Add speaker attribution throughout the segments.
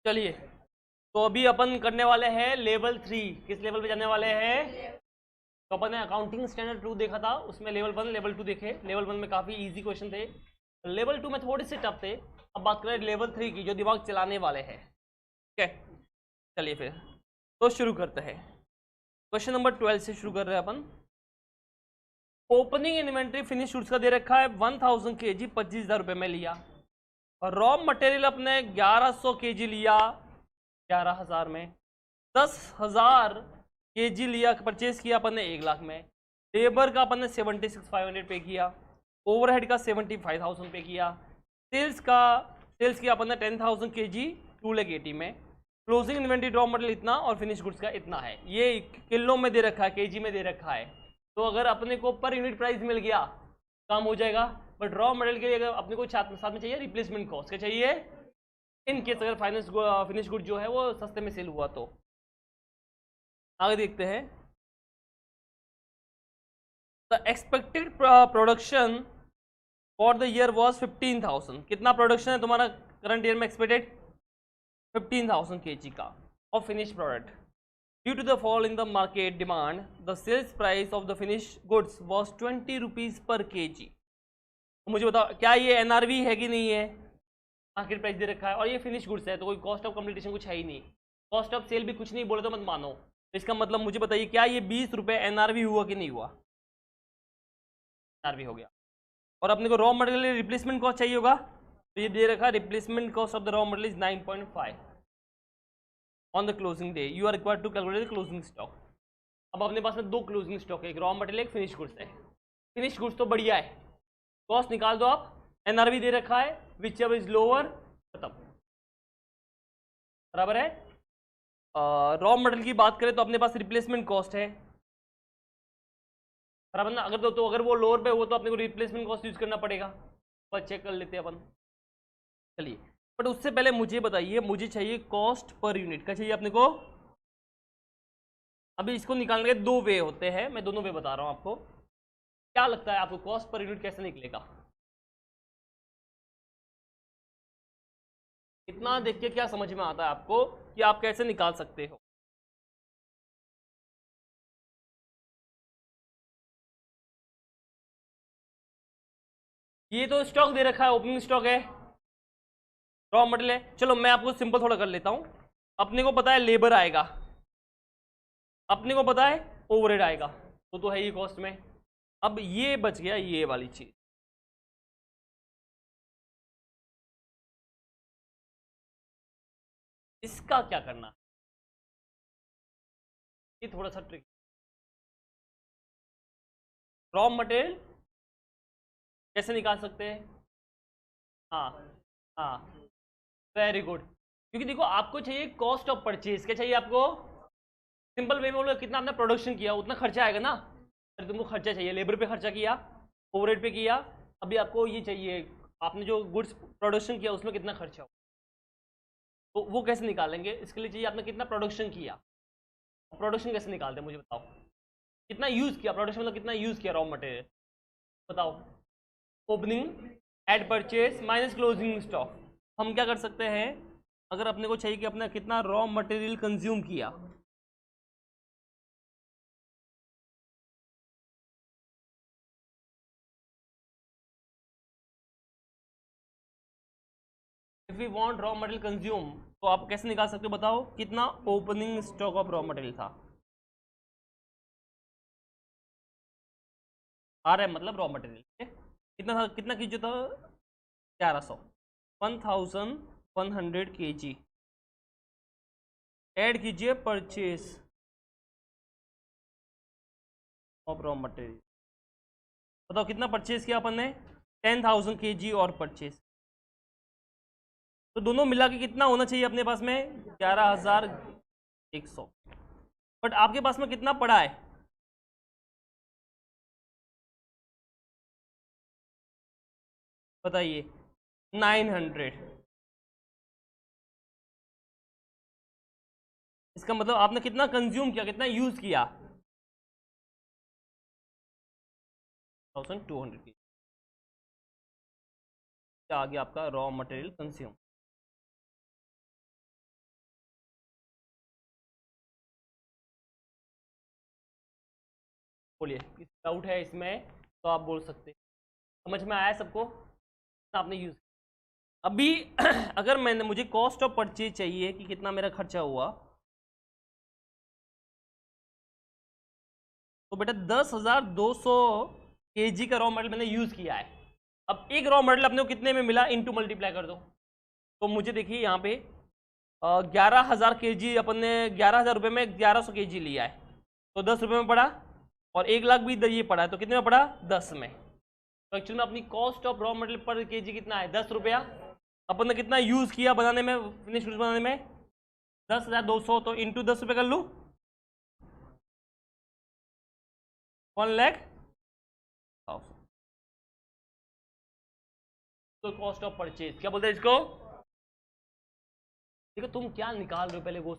Speaker 1: चलिए, तो अभी अपन करने वाले हैं लेवल 3। किस लेवल पे जाने वाले हैं? तो अपन ने अकाउंटिंग स्टैंडर्ड 2 देखा था, उसमें लेवल 1 लेवल 2 देखे। लेवल 1 में काफ़ी इजी क्वेश्चन थे, लेवल 2 में थोड़े से टफ थे। अब बात करें लेवल 3 की, जो दिमाग चलाने वाले हैं। ठीक है, चलिए फिर तो शुरू करते हैं। क्वेश्चन नंबर 12 से शुरू कर रहे हैं अपन। ओपनिंग इन्वेंट्री फिनिश गुड्स का दे रखा है 1000 kg 25,000 रुपये में लिया, और रॉ मटेरियल अपने 1100 kg लिया 11,000 में। 10,000 kg लिया, परचेज किया अपन ने 1 लाख में। लेबर का अपन ने 76,500 पे किया, ओवरहेड का 75,000 पे किया। सेल्स किया अपन ने 10,000 kg 2,80,000 में। क्लोजिंग इन्वेंट्री रॉ मटेरियल इतना और फिनिश गुड्स का इतना है। ये किलो में दे रखा है, केजी में दे रखा है। तो अगर अपने को पर यूनिट प्राइस मिल गया काम हो जाएगा। बट रॉ मटेरियल के लिए अगर अपने को साथ में चाहिए रिप्लेसमेंट कॉस्ट, क्या चाहिए? इन केस अगर फिनिश गुड जो है वो सस्ते में सेल हुआ तो। आगे देखते हैं। The expected production for the year was 15,000। कितना प्रोडक्शन है तुम्हारा करंट ईयर में एक्सपेक्टेड? 15,000 kg का of finish product. Due to the fall in the market demand, the sales price of the finish goods was 20 rupees per kg। तो मुझे बताओ, क्या ये एनआरवी है कि नहीं है? मार्केट प्राइस दे रखा है और ये फिनिश गुड्स है, तो कोई कॉस्ट ऑफ कंप्लीटेशन कुछ है ही नहीं। कॉस्ट ऑफ सेल भी कुछ नहीं बोले तो मत मानो। तो इसका मतलब मुझे बताइए, क्या ये 20 रुपये एनआरवी हुआ कि नहीं हुआ? एनआरवी हो गया। और अपने को रॉ मटेरियल रिप्लेसमेंट कॉस्ट चाहिए होगा, तो ये दे रखा है replacement cost of the raw material is 9.5 on the closing day. You are required to calculate the closing stock. अब अपने पास में 2 क्लोजिंग स्टॉक है, एक रॉ मटेरियल एक फिनिश गुड्स है। फिनिश गुड्स तो बढ़िया है, कॉस्ट निकाल दो आप। एनआरवी दे रखा है, विच एवर इज लोअर, खत्म, बराबर है। रॉ मटेरियल की बात करें तो अपने पास रिप्लेसमेंट कॉस्ट है, बराबर ना। अगर तो अगर वो लोअर पे हो तो अपने को रिप्लेसमेंट कॉस्ट यूज करना पड़ेगा, पर चेक कर लेते हैं अपन। चलिए, बट उससे पहले मुझे बताइए, मुझे चाहिए कॉस्ट पर यूनिट। क्या चाहिए अपने को? अभी इसको निकालने के 2 वे होते हैं, मैं दोनों वे बता रहा हूँ आपको। क्या लगता है आपको कॉस्ट पर यूनिट कैसे निकलेगा? इतना देख के क्या समझ में आता है आपको कि आप कैसे निकाल सकते हो? ये तो स्टॉक दे रखा है, ओपनिंग स्टॉक है, रॉ मटेरियल है। चलो मैं आपको सिंपल थोड़ा कर लेता हूँ। अपने को पता है लेबर आएगा, अपने को पता है ओवरहेड आएगा, तो है ये कॉस्ट में। अब ये बच गया ये वाली चीज। इसका क्या करना? ये थोड़ा सा ट्रिक। रॉ मटेरियल कैसे निकाल सकते हैं? हाँ, हाँ, वेरी गुड। क्योंकि देखो आपको चाहिए कॉस्ट ऑफ परचेज। क्या चाहिए आपको? सिंपल वे में बोलो, कितना आपने प्रोडक्शन किया उतना खर्चा आएगा ना। अरे तुमको खर्चा चाहिए, लेबर पे खर्चा किया, ओवरहेड पे किया। अभी आपको ये चाहिए, आपने जो गुड्स प्रोडक्शन किया उसमें कितना खर्चा हो, तो वो कैसे निकालेंगे? इसके लिए चाहिए आपने कितना प्रोडक्शन किया। प्रोडक्शन कैसे निकालते हैं मुझे बताओ? कितना यूज़ किया प्रोडक्शन, मतलब कितना यूज़ किया रॉ मटेरियल, बताओ। Opening add purchase minus closing stock. हम क्या कर सकते हैं, अगर अपने को चाहिए कि अपने कितना रॉ मटेरियल कंज्यूम किया, if we want raw material consume, तो आप कैसे निकाल सकते हो बताओ? कितना opening stock of raw material था, आ रहा है मतलब रॉ मटेरियल कितना था, कितना की जो था 1100, 1100 kg ऐड कीजिए परचेज ऑफ रॉ मटेरियल। बताओ कितना परचेज किया अपन ने? 10,000 kg और परचेज, तो दोनों मिला के कितना होना चाहिए अपने पास में? 11,100। बट आपके पास में कितना पड़ा है? बताइए। 900। इसका मतलब आपने कितना कंज्यूम किया, कितना यूज किया? 1,200 की। क्या आ गया आपका रॉ मटेरियल कंज्यूम? बोलिए, किसी डाउट है इसमें तो आप बोल सकते हैं। समझ में आया सबको? आपने यूज अभी अगर मैंने मुझे कॉस्ट ऑफ परचेज चाहिए कि कितना मेरा खर्चा हुआ, तो बेटा 10,200 kg का रॉ मटेरियल मैंने यूज किया है। अब एक रॉ मटेरियल अपने को कितने में मिला, इनटू मल्टीप्लाई कर दो। तो मुझे देखिए यहाँ पे 11,000 kg अपन ने 11,000 रुपये में 1100 kg लिया है, तो 10 रुपये में पड़ा, और 1 लाख भी ये पड़ा है, तो कितने में पड़ा, 10 में। तो एक्चुअली में अपनी कॉस्ट ऑफ रॉ मटेरियल पर केजी कितना है, 10 रुपया। अपन ने कितना यूज़ किया बनाने में, फिनिश गुड्स बनाने में, 10,200, तो इंटू 10 रुपये कर लूँ, 1,00,000। तो कॉस्ट ऑफ परचेज क्या बोलते हैं इसको? देखो तुम क्या निकाल रहे हो पहले वो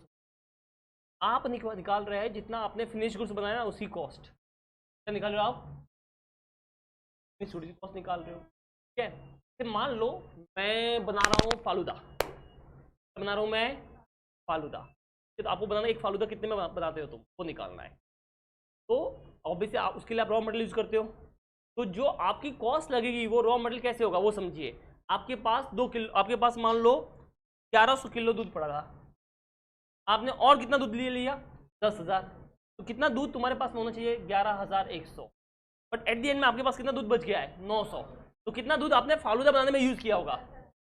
Speaker 1: आप निकाल रहे हैं जितना आपने फिनिश गुड्स बनाया ना उसी कॉस्ट क्या निकाल रहे हो आप, फिनिश गुड्स की कॉस्ट निकाल रहे हो। ठीक है, तो मान लो मैं बना रहा हूँ फालूदा, बना रहा हूँ मैं फालूदा, तो आपको बनाना एक फालूदा कितने में बनाते हो तुम, वो निकालना है। तो ऑब्वियसली आप उसके लिए आप रॉ मटेरियल यूज करते हो, तो जो आपकी कॉस्ट लगेगी वो रॉ मटेरियल कैसे होगा वो समझिए। आपके पास 2 किलो, आपके पास मान लो 1100 किलो दूध पड़ा था, आपने और कितना दूध ले लिया, 10,000, तो कितना दूध तुम्हारे पास होना चाहिए, 11,100। बट एट द एंड में आपके पास कितना दूध बच गया है, 900। तो कितना दूध आपने फालूदा बनाने में यूज किया होगा,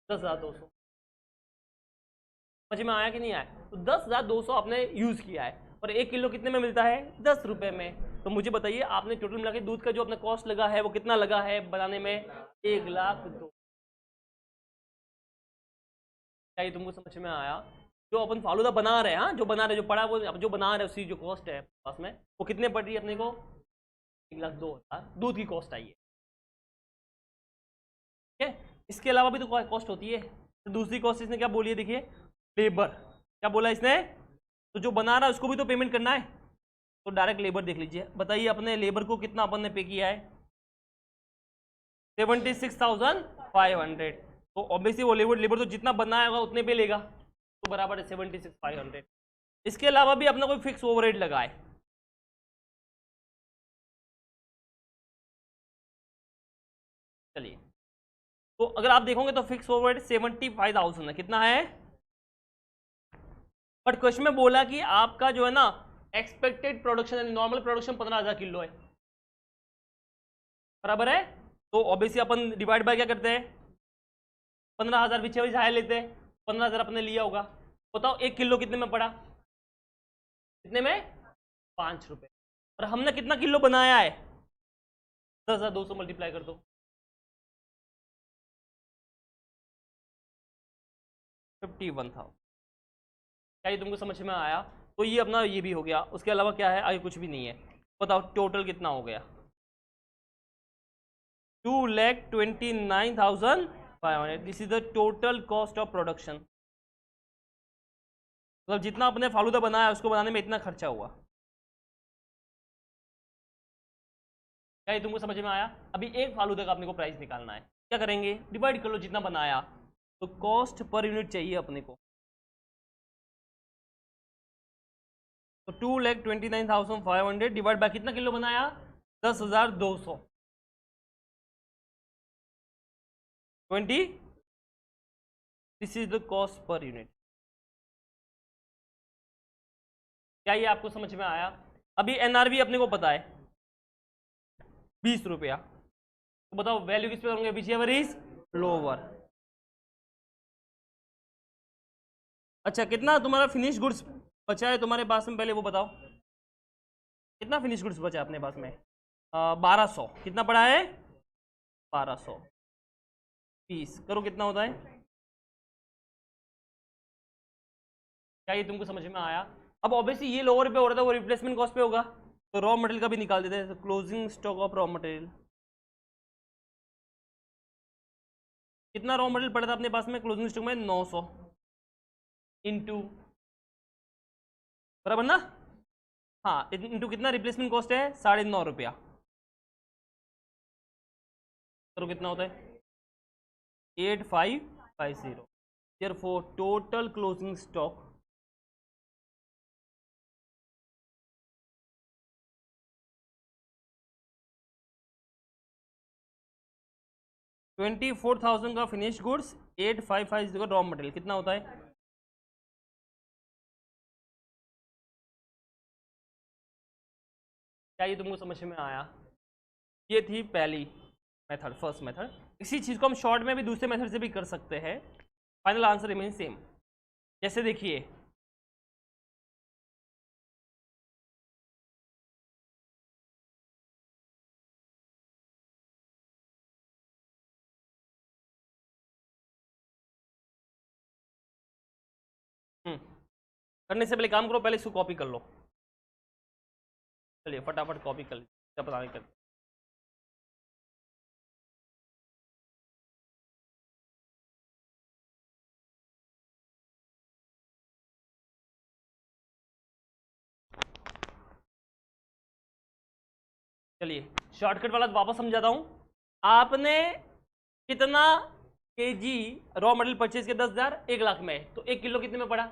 Speaker 1: 10,200। समझ में आया कि नहीं आया? तो 10,200 आपने यूज किया है, और 1 किलो कितने में मिलता है, 10 रुपए में। तो मुझे बताइए आपने टोटल मिला के दूध का जो अपना कॉस्ट लगा है वो कितना लगा है बनाने में, 1,02,000। क्या ये तुमको समझ में आया? जो अपन फालूदा बना रहे हैं, हाँ जो बना रहे, जो पड़ा वो जो बना रहे उसी जो कॉस्ट है पास में, वो कितने पड़ रही है अपने को, 1,02,000 दूध की कॉस्ट आई है। ठीक है, इसके अलावा भी तो कॉस्ट होती है। तो दूसरी कॉस्ट इसने क्या बोली है, देखिए लेबर, क्या बोला इसने, तो जो बना रहा है उसको भी तो पेमेंट करना है, तो डायरेक्ट लेबर देख लीजिए। बताइए अपने लेबर को कितना अपन ने पे किया है, 76,500। तो ऑब्वियसली वो लेबर तो जितना बनाया होगा उतने पे लेगा, तो बराबर है 76,500। इसके अलावा भी अपना कोई फिक्स ओवरहेड लगा है, चलिए तो अगर आप देखोगे तो फिक्स ओवरहेड 75,000 है, कितना है, बट क्वेश्चन में बोला कि आपका जो है ना expected production, normal production 15,000 kilo है, बराबर है। तो ऑब्वियसली अपन डिवाइड बाय क्या करते हैं, 15,000 पीछे भी हाई लेते हैं, 15,000 अपने लिया होगा। बताओ 1 किलो कितने में पड़ा, कितने में, 5 रुपए, और हमने कितना किलो बनाया है, 10,200 मल्टीप्लाई कर दो, 51,000। क्या ये तुमको समझ में आया? तो ये अपना ये भी हो गया, उसके अलावा क्या है, आगे कुछ भी नहीं है। बताओ टोटल कितना हो गया, 2,29,500। This is the total cost of production. मतलब जितना अपने फालूदा बनाया उसको बनाने में इतना खर्चा हुआ। क्या ये तुमको समझ में आया? अभी एक फालूदा का अपने को प्राइस निकालना है, क्या करेंगे, डिवाइड कर लो जितना बनाया, तो कॉस्ट पर यूनिट चाहिए अपने को। तो 2,29,500 डिवाइड बाय कितना किलो बनाया, 10,200, 20, this is the cost per unit. क्या ये आपको समझ में आया? अभी एनआरवी अपने को पता है 20 रुपया, तो बताओ वैल्यू किस पे करोगे, विच एवर इज लोअर। अच्छा कितना तुम्हारा फिनिश गुड्स बचा है तुम्हारे पास में, पहले वो बताओ कितना फिनिश गुड्स बचा है अपने पास में, 1,200। कितना पड़ा है, 1,200, 20 करो कितना होता है। क्या ये तुमको समझ में आया? अब ऑब्वियसली ये लोअर पे हो रहा था, वो रिप्लेसमेंट कॉस्ट पे होगा, तो रॉ मटेरियल का भी निकाल देते हैं। Closing stock of raw material, कितना रॉ मटेरियल पड़ा था अपने पास में क्लोजिंग स्टॉक में, 900 इंटू, बराबर ना, हाँ इंटू कितना रिप्लेसमेंट कॉस्ट है, 9.5 रुपया, करो कितना होता है, 8,550। therefore टोटल क्लोजिंग स्टॉक 24,000 का फिनिश गुड्स, 855 का रॉ मटेरियल, कितना होता है? क्या ये तुमको समझ में आया? ये थी पहली मेथड, फर्स्ट मेथड। इसी चीज़ को हम शॉर्ट में भी दूसरे मेथड से भी कर सकते हैं। Final answer remain same. जैसे देखिए, करने से पहले काम करो, पहले इसको कॉपी कर लो। चलिए फटाफट कॉपी कर लीजिए, क्या पता नहीं कर। चलिए शॉर्टकट वाला वापस समझाता हूँ। आपने कितना केजी रॉ मटेरियल परचेज किया? 10,000, 1 लाख में, तो 1 किलो कितने में पड़ा?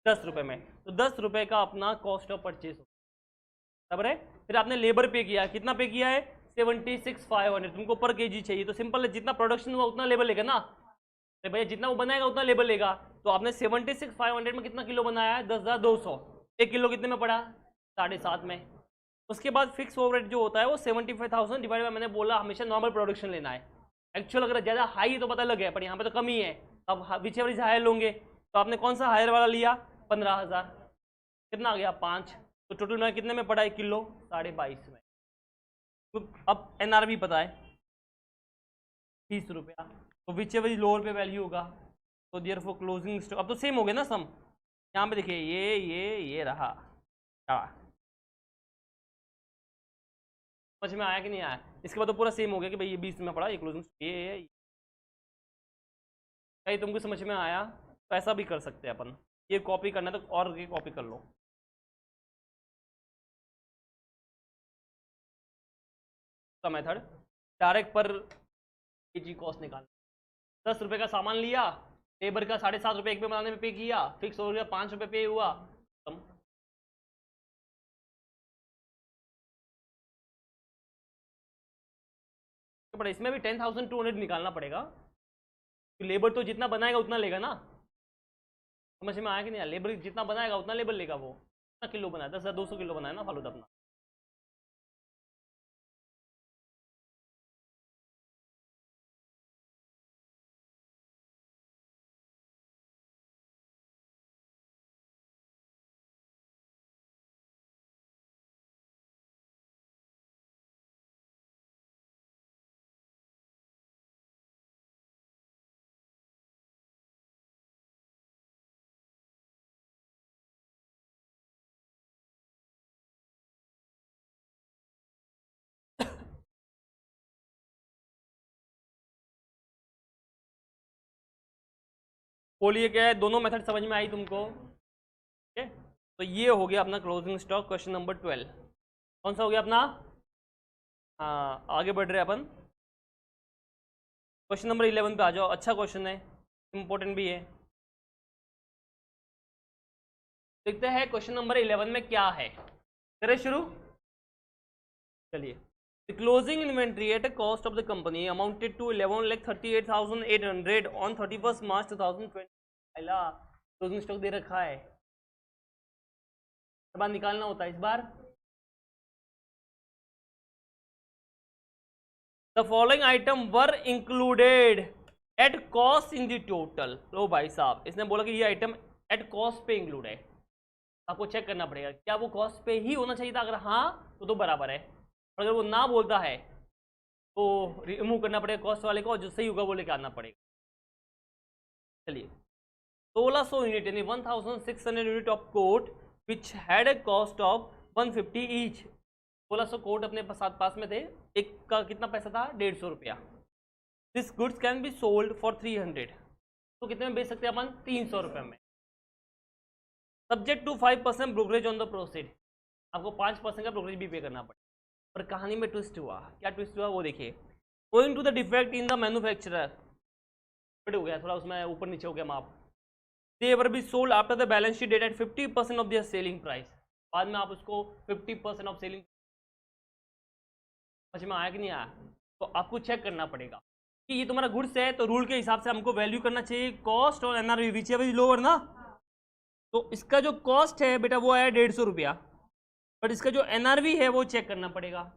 Speaker 1: 10 रुपये में। तो 10 रुपये का अपना कॉस्ट ऑफ परचेज बराबर है। फिर आपने लेबर पे किया, कितना पे किया है? 76,500। तुमको पर केजी चाहिए, तो सिंपल है, जितना प्रोडक्शन हुआ उतना लेबर लेगा ना। तो भैया जितना वो बनाएगा उतना लेबर लेगा। तो आपने 76,500 में कितना किलो बनाया है? 10,200। 1 किलो कितने में पड़ा? 7.5 में। उसके बाद फिक्स ओवरहेड जो होता है वो 75,000 डिवाइड बाय, मैंने बोला हमेशा नॉर्मल प्रोडक्शन लेना है। एक्चुअल अगर ज़्यादा हाई है तो पता लग गया, पर यहाँ पे तो कम ही है। अब विच एवर इज हायर लोगे, तो आपने कौन सा हायर वाला लिया? 15,000। कितना आ गया? 5। तो टोटल में कितने में पड़ा? 1 किलो 22.5 में। तो अब NRV पता है 30 रुपया, तो विच एवर इज लोअर पे वैल्यू होगा। तो देयर फॉर क्लोजिंग स्टॉक, अब तो सेम हो गया ना सम। यहाँ पे देखिए ये रहा। समझ में आया कि नहीं आया? इसके बाद तो पूरा सेम हो गया कि भाई ये 20 में पड़ा, ये क्लोजिंग ये तुमको समझ में आया? तो ऐसा भी कर सकते हैं अपन। ये कॉपी करना है तो और ये कॉपी कर लो। का मेथड डायरेक्ट पर केजी कॉस्ट निकाल। 10 रुपये का सामान लिया, लेबर का 7.5 रुपये एक पे बनाने में पे किया, फिक्स हो गया, 5 रुपये पे हुआ, कम। बट इसमें भी 10,200 निकालना पड़ेगा, तो लेबर तो जितना बनाएगा उतना लेगा ना। समझ में आया कि नहीं? लेबर जितना बनाएगा उतना लेबर लेगा। वो कितना किलो बनाया? 10,200 किलो बनाया ना फालूदा अपना। बोलिए क्या है? दोनों मेथड समझ में आई तुमको? ठीक है, तो ये हो गया अपना क्लोजिंग स्टॉक, क्वेश्चन नंबर 12। कौन सा हो गया अपना? हाँ, आगे बढ़ रहे हैं अपन। क्वेश्चन नंबर 11 पे आ जाओ। अच्छा क्वेश्चन है, इंपॉर्टेंट भी है। देखते हैं क्वेश्चन नंबर 11 में क्या है। करें शुरू? चलिए। The closing inventory at a cost of the company amounted to 11,38,800 on 31st March 2020। Closing stock दे रखा है, इस बार निकालना होता है। इस बार the following item were included at cost in the total. लो भाई साहब, इसने बोला कि ये आइटम एट कॉस्ट पे इंक्लूड है। आपको चेक करना पड़ेगा क्या वो कॉस्ट पे ही होना चाहिए था। अगर हाँ तो बराबर है, और अगर वो ना बोलता है तो रिमूव करना पड़ेगा कॉस्ट वाले को, और जो सही होगा वो लेके आना पड़ेगा। चलिए, 1600 यूनिट यानी 1600 unit of coat which had a cost of 150 each. 1600 coat अपने साथ पास में थे, एक का कितना पैसा था? 150 रुपया। This goods can be sold for 300। तो कितने में बेच सकते हैं अपन? 300 रुपये में। Subject to 5% brokerage on the proceed. आपको 5% का ब्रोकरेज भी पे करना पड़ेगा। पर कहानी में ट्विस्ट हुआ। क्या ट्विस्ट हुआ वो देखिए। Going to the defect in the manufacturer, हो गया थोड़ा उसमें ऊपर नीचे हो गया माप। They were be sold after the balance sheet date at 50% of their selling price. बाद में आप उसको 50% ऑफ सेलिंग। समझ में आया कि नहीं आया? तो आपको चेक करना पड़ेगा कि ये तुम्हारा गुड्स है, तो रूल के हिसाब से हमको वैल्यू करना चाहिए कॉस्ट और NRV which ever is lower ना। तो इसका जो कॉस्ट है बेटा वो है 150 रुपया, बट इसका जो एनआरवी है वो चेक करना पड़ेगा।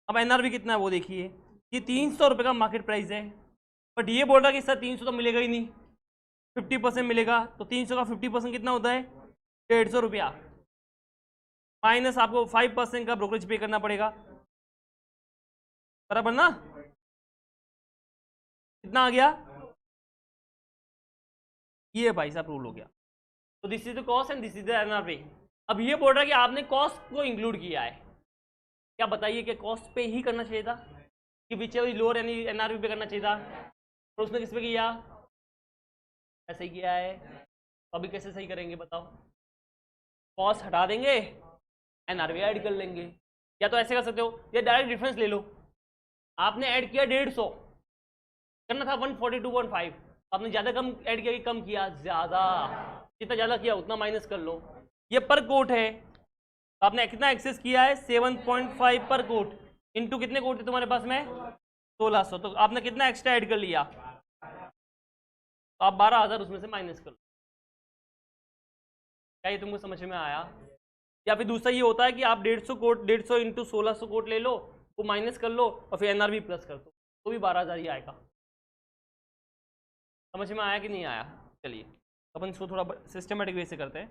Speaker 1: अब एनआरवी कितना है वो देखिए, ये 300 रुपये का मार्केट प्राइस है, बट ये बोल रहा है कि सर 300 तो मिलेगा ही नहीं, 50% मिलेगा। तो 300 का 50% कितना होता है? 150 रुपया, माइनस आपको 5% का ब्रोकरेज पे करना पड़ेगा, बराबर ना? कितना आ गया? ये भाई साहब रूल हो गया। तो this is the cost and this is the NRV. अब ये बोल रहा है कि आपने कॉस्ट को इंक्लूड किया है, क्या बताइए कि कॉस्ट पे ही करना चाहिए था कि विच एवर लोअर एनआरवी पे करना चाहिए था? और उसने किस पे किया? ऐसे ही किया है। तो अभी कैसे सही करेंगे बताओ? कॉस्ट हटा देंगे, एनआरवी ऐड कर लेंगे, या तो ऐसे कर सकते हो, या डायरेक्ट डिफरेंस ले लो। आपने ऐड किया 150, करना था 142.5, आपने ज़्यादा कम ऐड किया कि कम किया? ज़्यादा। जितना ज़्यादा किया उतना माइनस कर लो। ये पर कोट है, तो आपने कितना एक्सेस किया है? 7.5 पर कोट, इनटू कितने कोट थे तुम्हारे पास में? 1600। तो आपने कितना एक्स्ट्रा ऐड कर लिया? तो आप 12,000 उसमें से माइनस कर लो। क्या ये तुमको समझ में आया? या फिर दूसरा ये होता है कि आप 150 कोट, 150 इंटू 1600 कोट ले लो, वो माइनस कर लो और फिर एनआरवी प्लस कर दो, तो भी 12,000 ही आएगा। समझ में आया कि नहीं आया? चलिए अपन इसको थोड़ा सिस्टमेटिक वे से करते हैं।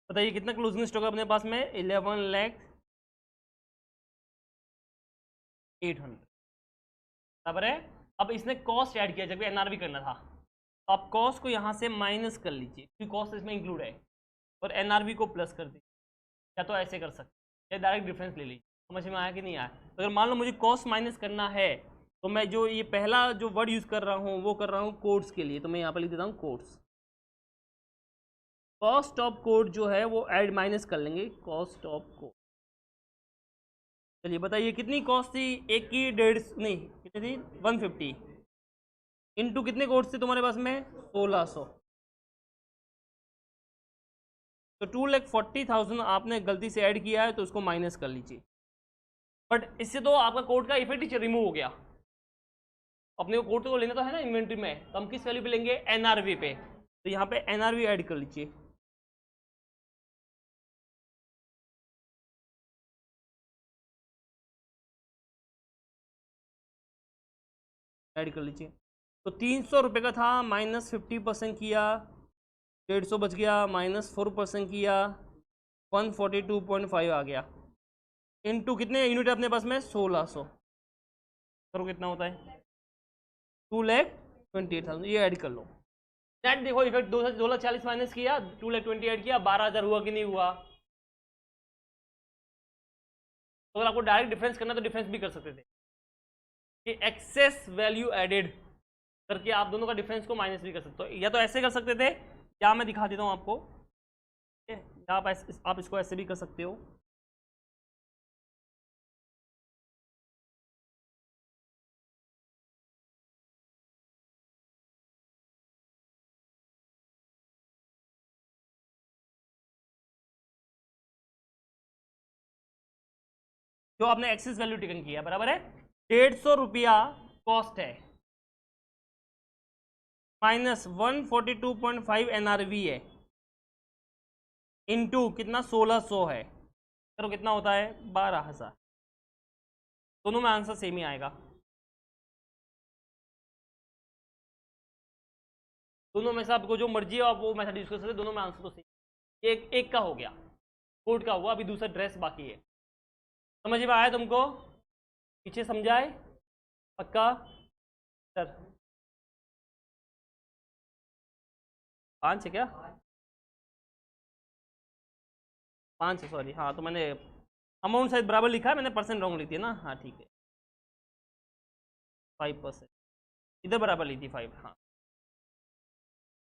Speaker 1: बताइए कितना क्लोजिंग स्टॉक है अपने पास में? 11,08,000, बराबर है। अब इसने कॉस्ट ऐड किया जबकि एनआरवी करना था, तो आप कॉस्ट को यहाँ से माइनस कर लीजिए क्योंकि कॉस्ट इसमें इंक्लूड है, और एनआरवी को प्लस कर दीजिए, या तो ऐसे कर सकते या डायरेक्ट डिफरेंस ले लीजिए। समझ में आया कि नहीं आया? अगर मान लो मुझे कॉस्ट माइनस करना है, तो मैं जो ये पहला जो वर्ड यूज़ कर रहा हूँ वो कर रहा हूँ कोड्स के लिए, तो मैं यहाँ पर लिख देता हूँ कोड्स। कॉस्ट ऑफ कोड जो है वो ऐड माइनस कर लेंगे, कॉस्ट ऑफ कोड। चलिए बताइए कितनी कॉस्ट थी? एक की 150, नहीं कितनी थी? 150 इंटू कितने कोड्स थे तुम्हारे पास में? 1600। तो 2,40,000 आपने गलती से ऐड किया है, तो उसको माइनस कर लीजिए। बट इससे तो आपका कोड का इफेक्ट ही रिमूव हो गया। अपने को कोड तो लेना तो है ना इन्वेंट्री में, तो हम किस वैल्यू पे लेंगे? एनआरवी पे। तो यहाँ पे एनआरवी ऐड कर लीजिए। ऐड कर लीजिए। तो 300 रुपये का था, माइनस 50% किया, 150 बच गया, माइनस 4% किया, 142.5 आ गया, इनटू कितने यूनिट अपने पास में? 1600। करो कितना होता है? 2,28,000। ये ऐड कर लो। नेट देखो इफेक्ट, 2,40 माइनस किया, 2,20,000 ऐड किया, 12,000 हुआ कि नहीं हुआ? तो अगर आपको डायरेक्ट डिफरेंस करना तो डिफरेंस भी कर सकते थे कि एक्सेस वैल्यू एडेड करके आप दोनों का डिफरेंस को माइनस भी कर सकते हो, या तो ऐसे कर सकते थे, या मैं दिखा देता हूँ आपको, ठीक है? या आप इसको ऐसे भी कर सकते हो। जो आपने एक्सेस वैल्यू टेकन किया, बराबर है। 150 रुपया कॉस्ट है, माइनस 142.5 एनआरवी है, इनटू कितना? 1600 है। करो कितना होता है? 12,000। दोनों में आंसर सेम ही आएगा, दोनों में से आपको जो मर्जी हो आप वो मेथड यूज कर सकते, दोनों में आंसर तो सेम। एक का हो गया, कोड का हुआ, अभी दूसरा ड्रेस बाकी है। समझ में आया तुमको? पीछे समझाए? पक्का? सर 5 है क्या? 5 है, सॉरी। हाँ तो मैंने अमाउंट शायद बराबर लिखा है, मैंने परसेंट रॉन्ग लिख दिया ना। हाँ ठीक है, 5%, इधर बराबर ली थी 5। हाँ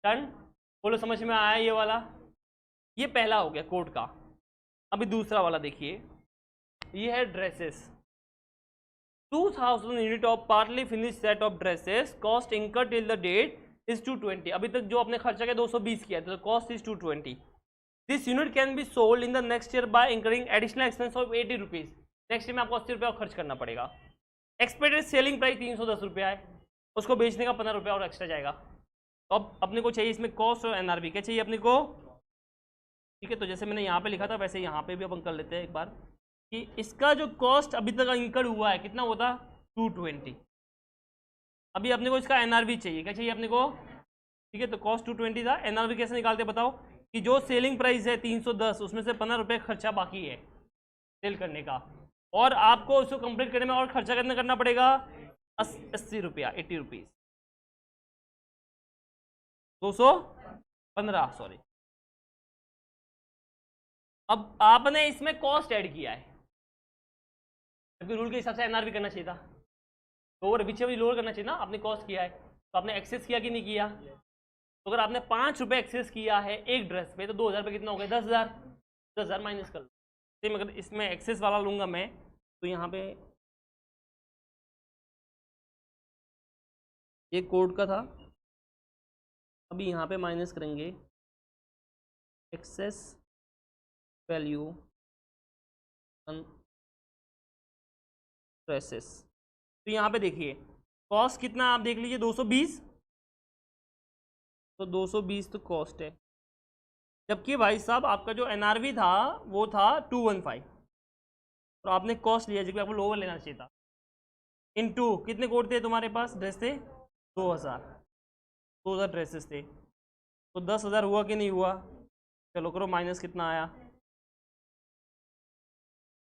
Speaker 1: डन। बोलो समझ में आया ये वाला? ये पहला हो गया कोड का। अभी दूसरा वाला देखिए, ये है dresses. 2000 unit of partly finish set of dresses, cost incurred till the date is 220। अभी तक जो आपने खर्चा किया 220 किया, तो cost is 220। This unit can be sold in the next year by incurring additional expense of 80 rupees. Next year में आपको 80 रुपये और खर्च करना पड़ेगा। एक्सपेक्टेड सेलिंग प्राइस 310 रुपया है, उसको बेचने का 15 रुपया और एक्स्ट्रा जाएगा। तो अब अपने को चाहिए इसमें कॉस्ट और एनआरबी। क्या चाहिए अपने को? ठीक है, तो जैसे मैंने यहाँ पे लिखा था वैसे यहाँ पे भी अपन कर लेते हैं एक बार कि इसका जो कॉस्ट अभी तक इंकर हुआ है कितना होता? 220। अभी अपने को इसका एनआरबी चाहिए। क्या चाहिए अपने को? ठीक है, तो कॉस्ट 220 था। एनआरबी कैसे निकालते बताओ? कि जो सेलिंग प्राइस है 310, उसमें से 15 रुपये खर्चा बाकी है सेल करने का, और आपको उसको कंप्लीट करने में और खर्चा कितना करना पड़ेगा? 80 रुपया, 80 रुपीज़, 215 सॉरी। अब आपने इसमें कॉस्ट ऐड किया है, जबकि रूल के हिसाब से एनआरबी करना चाहिए था, लोअर पीछे भी लोअर करना चाहिए ना। आपने कॉस्ट किया है तो आपने एक्सेस किया कि नहीं किया? तो अगर आपने 5 रुपये एक्सेस किया है एक ड्रेस पे, तो 2000 रुपये कितना हो गया? 10,000। 10,000 माइनस कर लो। सेम अगर इसमें एक्सेस वाला लूँगा मैं, तो यहाँ पे ये कोड का था, अभी यहाँ पे माइनस करेंगे एक्सेस वैल्यू ड्रेसेस। तो यहाँ पे देखिए कॉस्ट कितना आप देख लीजिए, 220। तो 220 तो कॉस्ट है, जबकि भाई साहब आपका जो एनआरवी था वो था 215, और आपने कॉस्ट लिया जबकि आपको लोअर लेना चाहिए था। इनटू कितने कोड थे तुम्हारे पास? ड्रेस थे 2000 ड्रेसेस थे, तो 10,000 हुआ कि नहीं हुआ? चलो करो माइनस, कितना आया?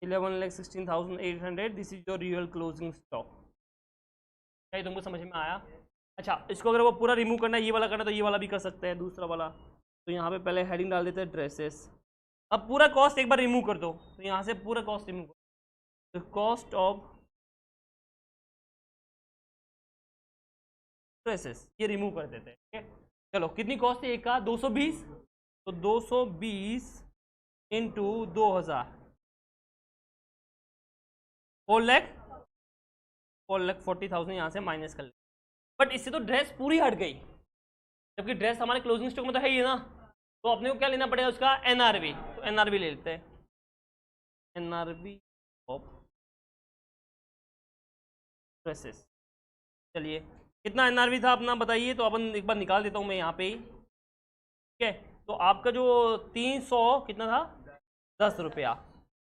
Speaker 1: 11,16,800। This is your real closing stock. क्या तुमको समझ में आया? अच्छा, इसको अगर वो पूरा रिमूव करना है, ये वाला करना, तो ये वाला भी कर सकते हैं, दूसरा वाला। तो यहाँ पे पहले हेडिंग डाल देते हैं ड्रेसेस। अब पूरा कॉस्ट एक बार रिमूव कर दो, तो यहाँ से पूरा कॉस्ट रिमूव कर दो। कॉस्ट ऑफ ड्रेसेस ये रिमूव कर देते हैं, ठीक है। चलो कितनी कॉस्ट है एक का? 220। तो 220 इंटू 2000, 4,40,000 यहाँ से माइनस कर ले। बट इससे तो ड्रेस पूरी हट गई, जबकि ड्रेस हमारे क्लोजिंग स्टॉक में तो है ही ना। तो अपने को क्या लेना पड़ेगा उसका? एनआरबी। तो एनआरबी ले लेते हैं, एनआरबी ऑफ ड्रेसेस। चलिए कितना एनआरबी था अपना बताइए, तो अपन एक बार निकाल देता हूँ मैं यहाँ पे ही, ठीक है। तो आपका जो 300 कितना था? 10 रुपया,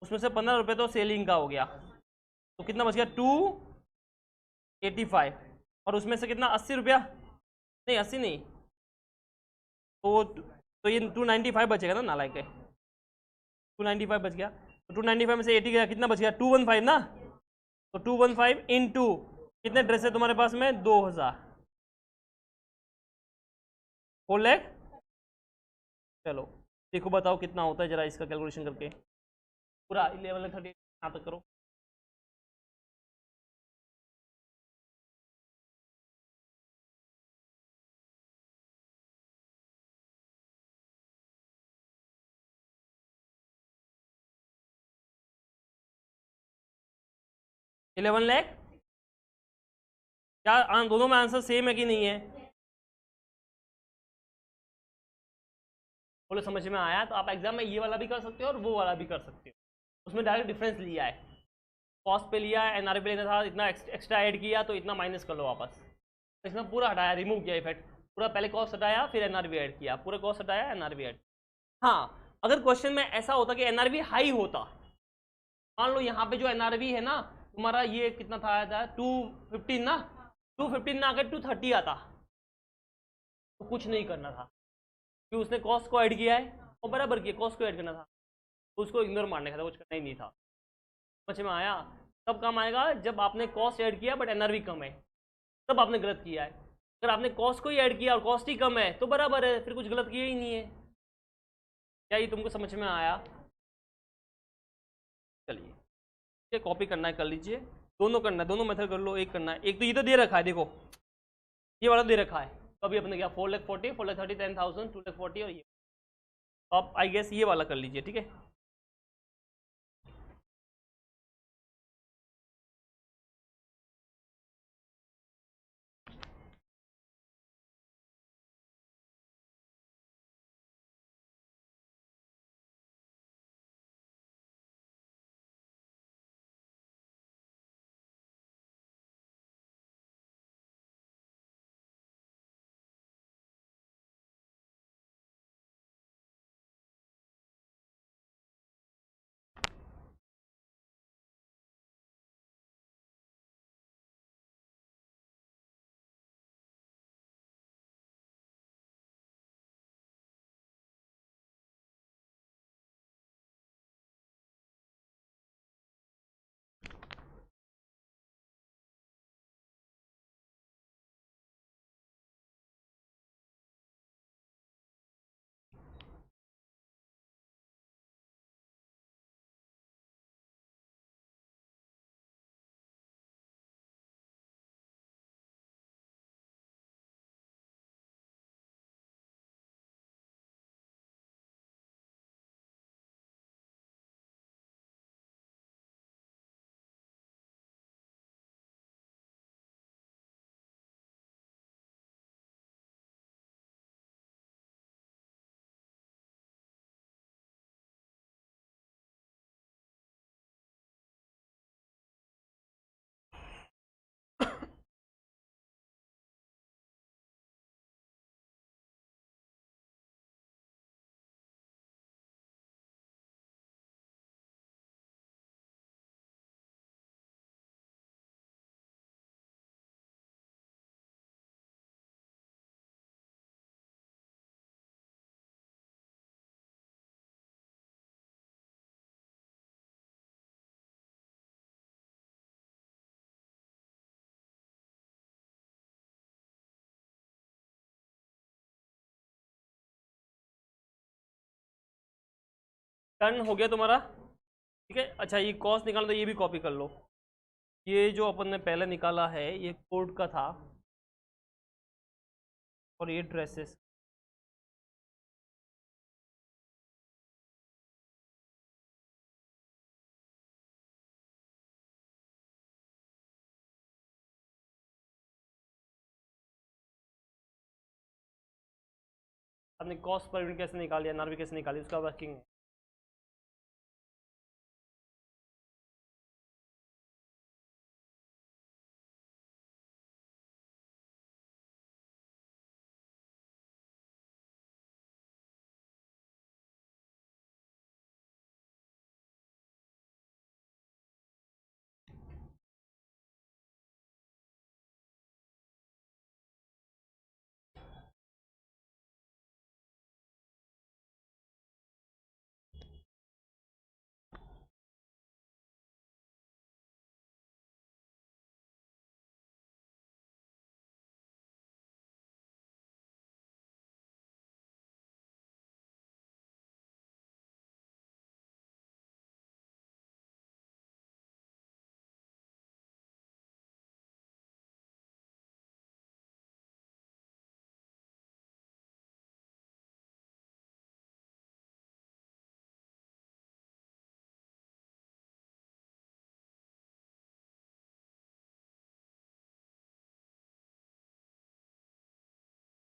Speaker 1: उसमें से 15 रुपये तो सेलिंग का हो गया, तो कितना बच गया? 285। और उसमें से कितना? 80 रुपया, नहीं 80 नहीं, तो ये 295 बचेगा ना, नालायक है। 295 बच गया, तो 295 में से 80 गया, कितना बच गया? 215 ना। तो 215 इंटू कितने ड्रेस है तुम्हारे पास में? 2000, 4 लाख। चलो देखो बताओ कितना होता है, जरा इसका कैलकुलेशन करके पूरा 1130 यहाँ तक करो। इलेवन लैख। क्या दोनों में आंसर सेम है कि नहीं है? बोलो समझ में आया? तो आप एग्जाम में ये वाला भी कर सकते हो और वो वाला भी कर सकते हो, उसमें डायरेक्ट डिफरेंस लिया है, कॉस्ट पे लिया है, एनआरबी पे लेना था, इतना एक्स्ट्रा ऐड किया तो इतना माइनस कर लो वापस। तो इसमें पूरा हटाया, रिमूव किया इफेक्ट पूरा, पहले कॉस्ट हटाया फिर एनआरबी ऐड किया, पूरा कॉस्ट हटाया एनआरबी ऐड। हाँ, अगर क्वेश्चन में ऐसा होता कि एनआरबी हाई होता, मान लो यहाँ पे जो एनआरबी है ना तुम्हारा, ये कितना था आया था? 215 ना, 215 ना अगर 230 आता तो कुछ नहीं करना था, कि उसने कॉस्ट को ऐड किया है और बराबर किया, कॉस्ट को ऐड करना था, तो उसको इग्नोर मारने का था, कुछ करना ही नहीं था। समझ में आया? तब काम आएगा जब आपने कॉस्ट ऐड किया बट एनआरबी कम है, तब आपने गलत किया है। अगर आपने कॉस्ट को ही ऐड किया और कॉस्ट ही कम है तो बराबर है, फिर कुछ गलत किया ही नहीं है। क्या ये तुमको समझ में आया? चलिए ये कॉपी करना है कर लीजिए, दोनों करना है, दोनों मेथड कर लो, एक करना है। एक तो ये तो दे रखा है, देखो ये वाला दे रखा है, तो अभी अपने क्या 4,40,000, 4,30,000, 10,000, 2,40,000 और ये, आप आई गेस ये वाला कर लीजिए, ठीक है। टन हो गया तुम्हारा, ठीक है। अच्छा ये कॉस्ट निकालना, तो ये भी कॉपी कर लो। ये जो अपन ने पहले निकाला है ये कोट का था, और ये ड्रेसेस। आपने कॉस्ट पर यूनिट कैसे निकाली, एनआरवी कैसे निकाली, उसका वर्किंग है।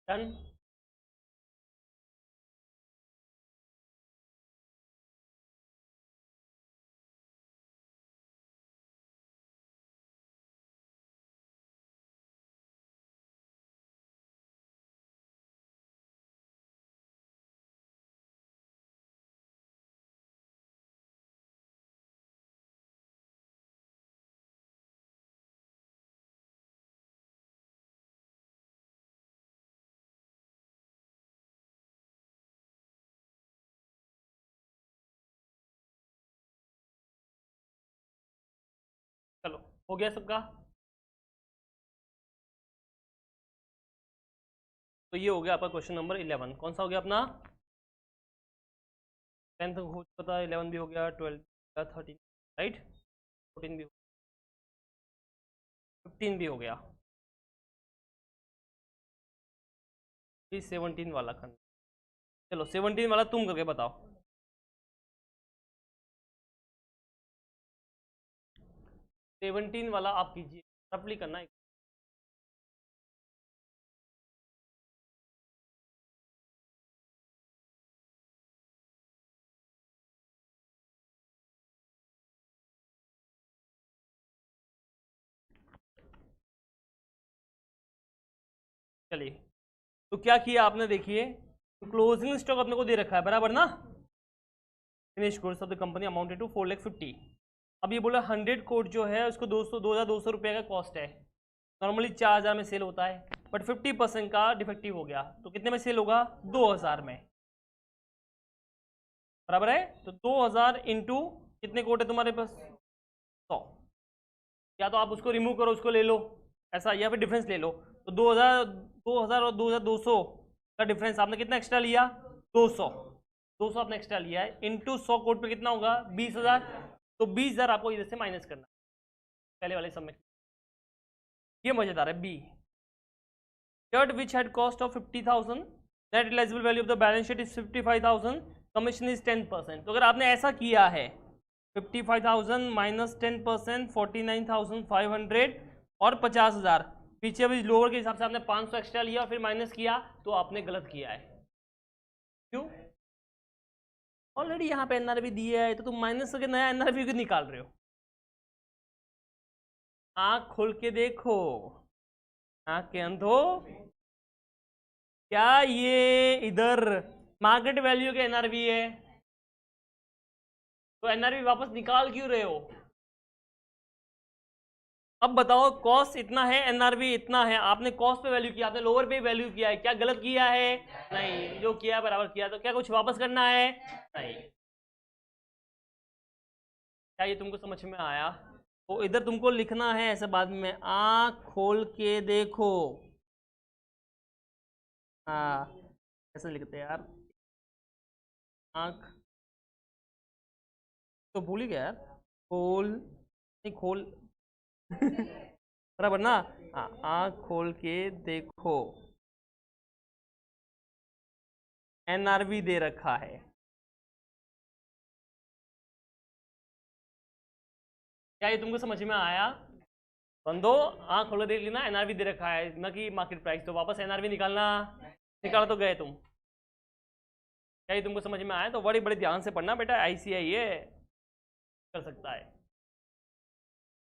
Speaker 1: डन। चलो हो गया सबका। तो ये हो गया आपका क्वेश्चन नंबर 11। कौन सा हो गया अपना? 10th हो चुका था, 11 भी हो गया, 12 भी हो गया, 13 राइट, 14 भी, 15 भी हो गया, फिर 17 वाला खंड। चलो 17 वाला तुम करके बताओ। 17 वाला आप कीजिए, रफली करना है। चलिए, तो क्या किया आपने, देखिए क्लोजिंग स्टॉक अपने को दे रखा है बराबर ना, finish goods of the company amounted to 4,50,000। अब ये बोला 100 कोट जो है उसको 2,200 रुपये का कॉस्ट है। नॉर्मली 4,000 में सेल होता है, बट 50% का डिफेक्टिव हो गया, तो कितने में सेल होगा? 2,000 में, बराबर है। तो 2,000 इंटू कितने कोट है तुम्हारे पास? 100। या तो आप उसको रिमूव करो, उसको ले लो ऐसा, या फिर डिफरेंस ले लो। तो 2,000 और 2,200 का डिफरेंस आपने कितना एक्स्ट्रा लिया? 200। 200 आपने एक्स्ट्रा लिया है, इंटू 100 कोट पे कितना होगा? 20,000। तो 20,000 आपको इधर से माइनस करना है पहले वाले सब में। ये मजेदार है। B, shirt which had cost of 50,000, net realisable value of the balance sheet is 55,000, commission is 10%। तो अगर आपने ऐसा किया है 55,000 माइनस 10%, 49,500 और 50,000, पीछे भी लोअर के हिसाब से आपने 500 एक्स्ट्रा लिया और फिर माइनस किया, तो आपने गलत किया है। क्यों? ऑलरेडी यहाँ पे एनआरवी दिया है, तो तुम माइनस करके नया एनआरवी क्यों निकाल रहे हो? आँख खोल के देखो, आँख के अंधो। क्या ये इधर मार्केट वैल्यू के एनआरवी है? तो एनआरवी वापस निकाल क्यों रहे हो? अब बताओ, कॉस्ट इतना है, एनआरवी इतना है, आपने कॉस्ट पे वैल्यू किया, आपने लोअर पे वैल्यू किया है, क्या गलत किया है? नहीं, जो किया है बराबर किया। तो क्या कुछ वापस करना है? नहीं। क्या ये तुमको समझ में आया? तो इधर तुमको लिखना है ऐसे बाद में, आँख खोल के देखो। हाँ, ऐसे लिखते हैं यार, आँख तो भूल ही गया यार। खोल नहीं खोल बराबर ना। हाँ, आँख खोल के देखो, एनआरवी दे रखा है। क्या ये तुमको समझ में आया? बंदो, आँख खोल के देख लेना, एनआरवी दे रखा है ना कि मार्केट प्राइस, तो वापस एनआरवी निकालना। निकाला तो गए तुम। क्या ये तुमको समझ में आया? तो बड़े बड़े ध्यान से पढ़ना बेटा, आईसीआई है, कर सकता है।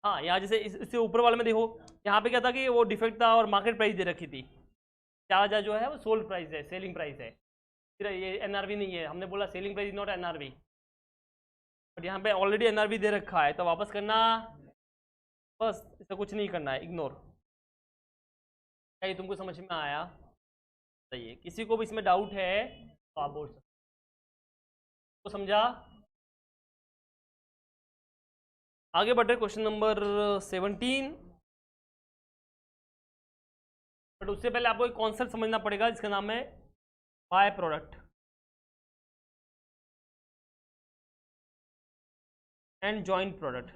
Speaker 1: हाँ, यहाँ जैसे इससे ऊपर वाले में देखो, यहाँ पे क्या था कि वो डिफेक्ट था और मार्केट प्राइस दे रखी थी। 4000 जो है वो सोल्ड प्राइस है, सेलिंग प्राइस है। फिर ये एनआरवी नहीं है, हमने बोला selling price not NRV, but यहाँ पे ऑलरेडी एनआरवी दे रखा है, तो वापस करना। बस इसका कुछ नहीं करना है, इग्नोर। क्या ये तुमको समझ में आया? सही है। किसी को भी इसमें डाउट है तो आप बोल सकते हो। समझा? आगे बढ़ रहे क्वेश्चन नंबर 17। बट उससे पहले आपको एक कॉन्सेप्ट समझना पड़ेगा जिसका नाम है by product and joint product.